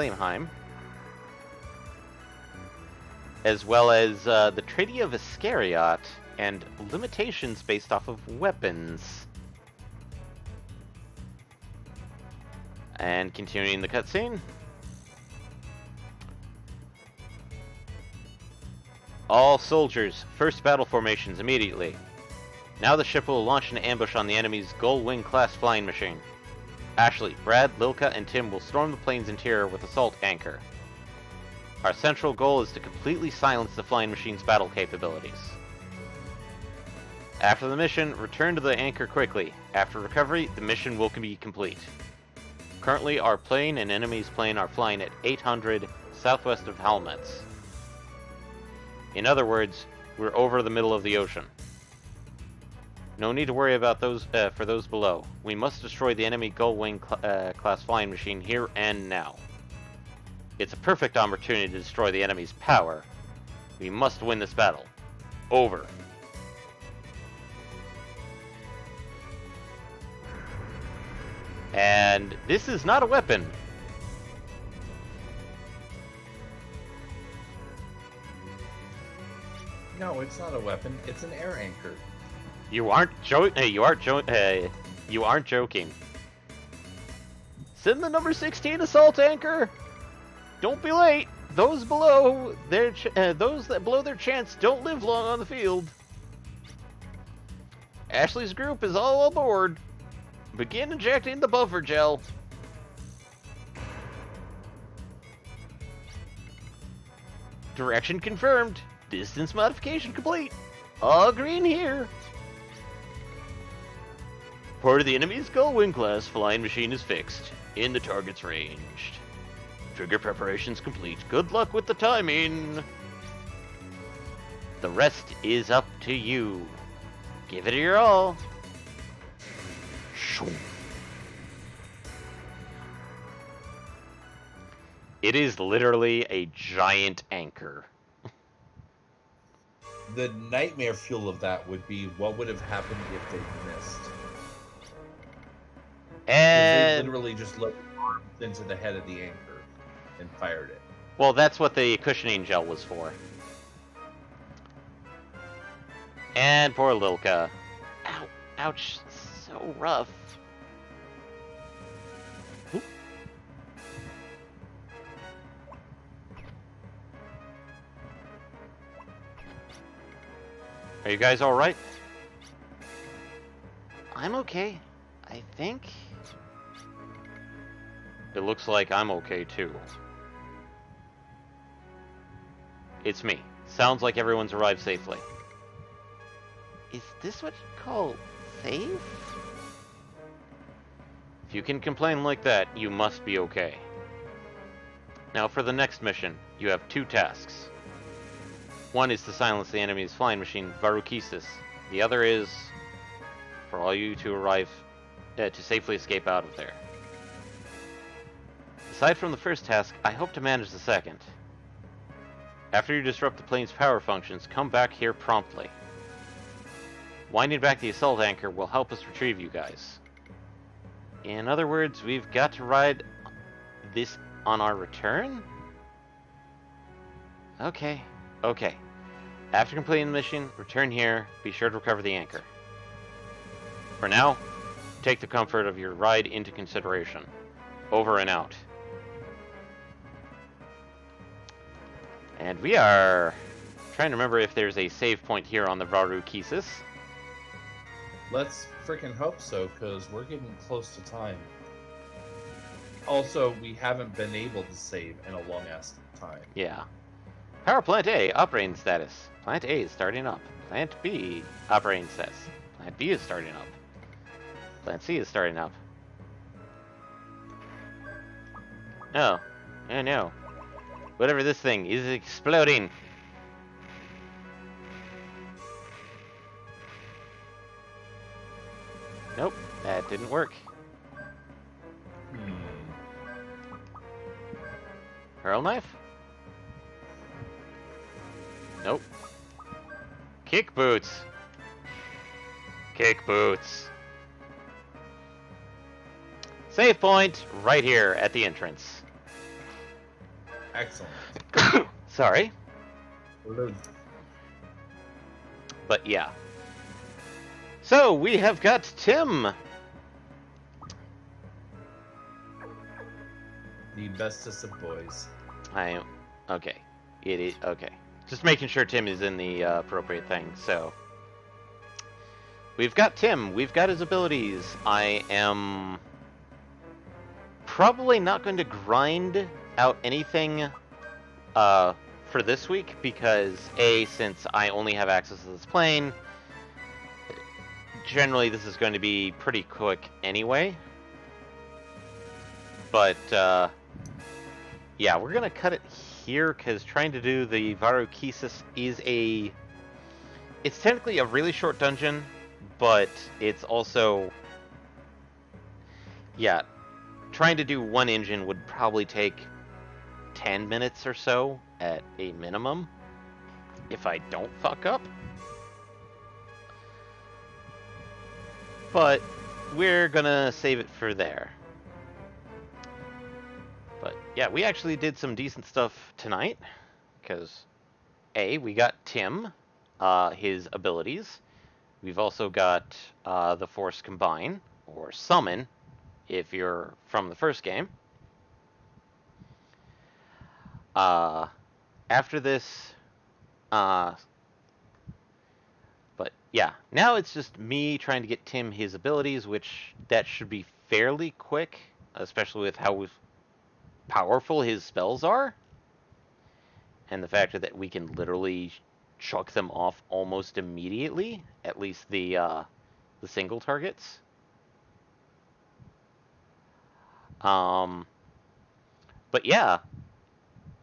Speaker 1: well as the Treaty of Iscariot and limitations based off of weapons. And continuing the cutscene. All soldiers, first battle formations immediately. Now the ship will launch an ambush on the enemy's Gullwing-class flying machine. Ashley, Brad, Lilka, and Tim will storm the plane's interior with assault anchor. Our central goal is to completely silence the flying machine's battle capabilities. After the mission, return to the anchor quickly. After recovery, the mission will be complete. Currently, our plane and enemy's plane are flying at 800 southwest of Halmetz. In other words, we're over the middle of the ocean. No need to worry about those for those below. We must destroy the enemy Gullwing-class flying machine here and now. It's a perfect opportunity to destroy the enemy's power. We must win this battle. Over. And this is not a weapon.
Speaker 2: No, it's not a weapon. It's an air anchor.
Speaker 1: You aren't joking. Send the number 16 assault anchor. Don't be late. Those below those that blow their chance don't live long on the field. Ashley's group is all aboard. Begin injecting the buffer gel. Direction confirmed. Distance modification complete. All green here. Part of the enemy's Gullwing-class flying machine is fixed. In the target's ranged. Trigger preparations complete. Good luck with the timing. The rest is up to you. Give it your all. It is literally a giant anchor.
Speaker 2: The nightmare fuel of that would be what would have happened if they missed.
Speaker 1: And
Speaker 2: they literally just looked into the head of the anchor and fired it.
Speaker 1: Well, that's what the cushioning gel was for. And poor Lilka. Ow, ouch, so rough. Oop. Are you guys all right? I'm okay, I think. It looks like I'm okay too. It's me. Sounds like everyone's arrived safely. Is this what you call safe? If you can complain like that, you must be okay. Now for the next mission, you have two tasks. One is to silence the enemy's flying machine, Varukisis. The other is for all you to arrive, to safely escape out of there. Aside from the first task, I hope to manage the second. After you disrupt the plane's power functions, come back here promptly. Winding back the assault anchor will help us retrieve you guys. In other words, we've got to ride this on our return? Okay. After completing the mission, return here. Be sure to recover the anchor. For now, take the comfort of your ride into consideration. Over and out. And we are trying to remember if there's a save point here on the Varukesis.
Speaker 2: Let's freaking hope so, because we're getting close to time. Also, we haven't been able to save in a long-ass time.
Speaker 1: Yeah. Power Plant A, operating status. Plant A is starting up. Plant B, operating status. Plant B is starting up. Plant C is starting up. Oh. Oh no. Whatever this thing is exploding. Nope, that didn't work. Hurl knife? Nope. Kick boots. Kick boots. Save point right here at the entrance.
Speaker 2: Excellent.
Speaker 1: Sorry.
Speaker 2: Load.
Speaker 1: But yeah. So we have got Tim.
Speaker 2: The bestest of boys.
Speaker 1: Okay. It is okay. Just making sure Tim is in the appropriate thing. So we've got Tim. We've got his abilities. I am probably not going to grind out anything for this week because since I only have access to this plane, generally this is going to be pretty quick anyway. But yeah, we're gonna cut it here because trying to do the Varukesis is it's technically a really short dungeon, but it's also, yeah, trying to do one engine would probably take 10 minutes or so at a minimum if I don't fuck up. But we're gonna save it for there. But yeah, we actually did some decent stuff tonight because we got Tim, his abilities. We've also got the Force Combine, or Summon, if you're from the first game. After this, but yeah, now it's just me trying to get Tim his abilities, which that should be fairly quick, especially with how powerful his spells are. And the fact that we can literally chuck them off almost immediately, at least the single targets. But yeah,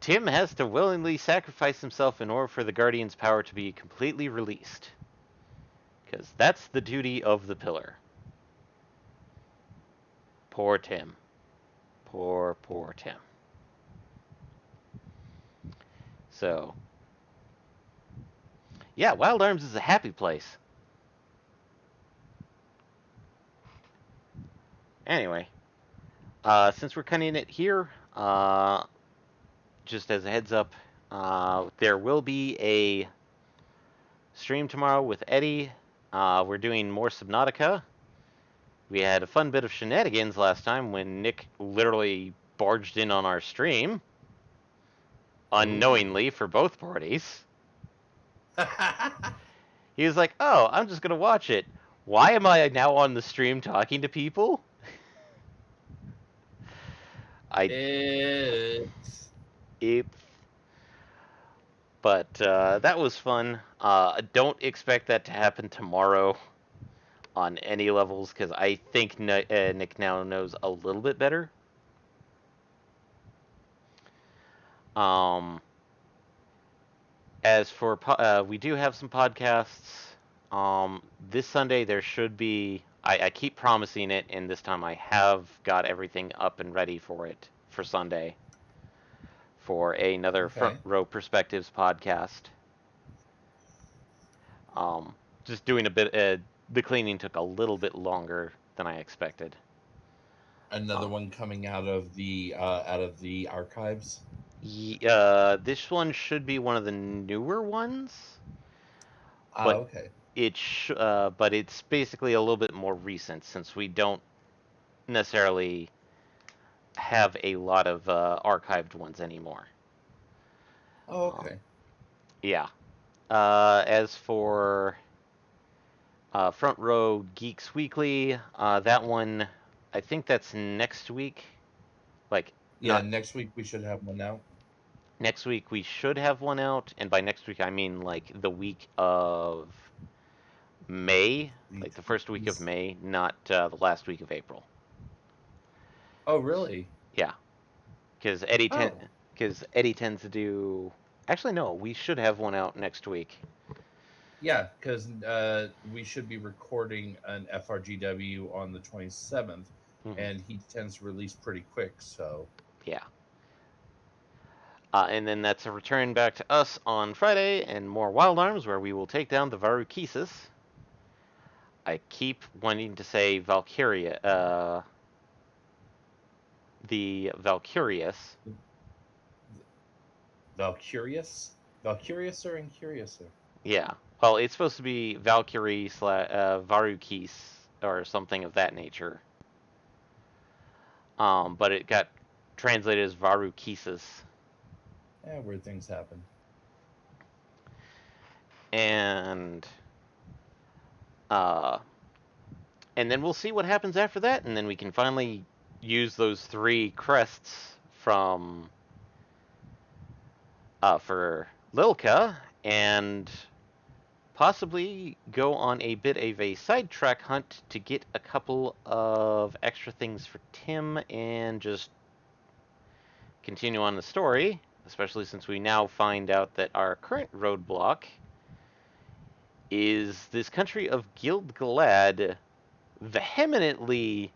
Speaker 1: Tim has to willingly sacrifice himself in order for the Guardian's power to be completely released. Because that's the duty of the pillar. Poor Tim. Poor Tim. So, yeah, Wild Arms is a happy place. Anyway, since we're cutting it here, just as a heads up, there will be a stream tomorrow with Eddie. We're doing more Subnautica. We had a fun bit of shenanigans last time when Nick literally barged in on our stream. Unknowingly for both parties. He was like, oh, I'm just going to watch it. Why am I now on the stream talking to people? But that was fun. Don't expect that to happen tomorrow on any levels, because I think Nick now knows a little bit better. As for we do have some podcasts. This Sunday there should be. I keep promising it, and this time I have got everything up and ready for it for Sunday. For another Front Row Perspectives podcast. Just doing a bit. The cleaning took a little bit longer than I expected.
Speaker 2: Another one coming out of the archives.
Speaker 1: This one should be one of the newer ones.
Speaker 2: Okay.
Speaker 1: but it's basically a little bit more recent since we don't necessarily have a lot of archived ones anymore.
Speaker 2: Oh,
Speaker 1: Um,
Speaker 2: okay.
Speaker 1: yeah. As for Front Row Geeks Weekly, that one, I think that's next week. Like,
Speaker 2: Yeah,
Speaker 1: not
Speaker 2: next week we should have one out.
Speaker 1: next week, we should have one out. And by next week, I mean like the week of May,
Speaker 2: The
Speaker 1: like the first week of
Speaker 2: 20s.
Speaker 1: May, not the last week of April.
Speaker 2: Oh, really?
Speaker 1: Yeah, because Eddie ten,
Speaker 2: Oh,
Speaker 1: because Eddie tends to do. Actually, no, we should have one out next week.
Speaker 2: yeah, because we should be recording an FRGW on the 27th,
Speaker 1: Hmm.
Speaker 2: and he tends to release pretty quick. So,
Speaker 1: Yeah. And then that's a return back to us on Friday and more Wild Arms, where we will take down the Varukisis. I keep wanting to say Valkyria, the Valkyrius.
Speaker 2: Valcurious, Valcurious or Incuriouser?
Speaker 1: Yeah. Well, it's supposed to be Valkyrie Varukis or something of that nature. But it got translated as Varukisis.
Speaker 2: Weird things happen.
Speaker 1: And uh, and then we'll see what happens after that, and then we can finally use those three crests from for Lilka and possibly go on a bit of a sidetrack hunt to get a couple of extra things for Tim and just continue on the story, especially since we now find out that our current roadblock is this country of Gilgalad vehemently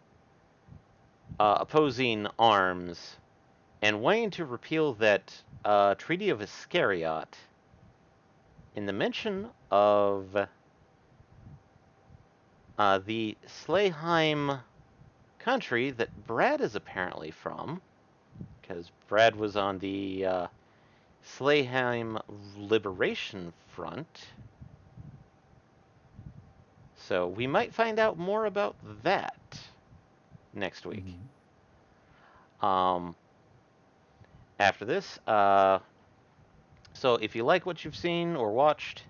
Speaker 1: opposing arms and wanting to repeal that Treaty of Iscariot in the mention of the Slayheim country that Brad is apparently from, because Brad was on the Slayheim Liberation Front. So we might find out more about that next week.
Speaker 2: Hmm.
Speaker 1: Um, After this, so if you like what you've seen or watched,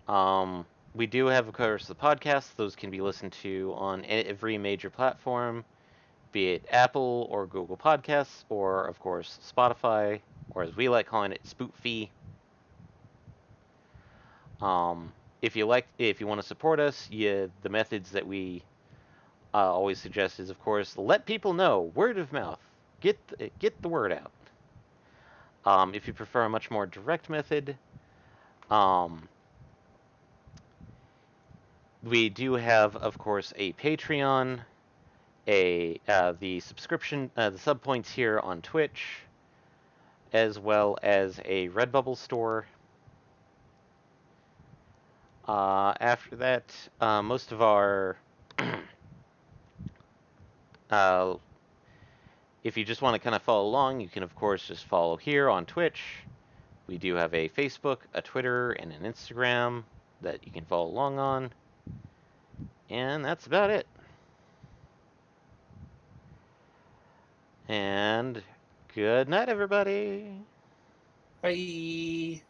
Speaker 1: um, we do have, of course, the podcast. Those can be listened to on every major platform, be it Apple or Google Podcasts, or of course Spotify, or as we like calling it, Spoofy. If you want to support us, the methods that we always suggest is, of course, let people know, word of mouth, get the word out. If you prefer a much more direct method, um, we do have, of course, a Patreon, the subscription, the sub points here on Twitch, as well as a Redbubble store. After that, most of our, uh, if you just want to kind of follow along, you can of course just follow here on Twitch. We do have a Facebook, a Twitter, and an Instagram that you can follow along on, and that's about it. And good night, everybody.
Speaker 2: Bye.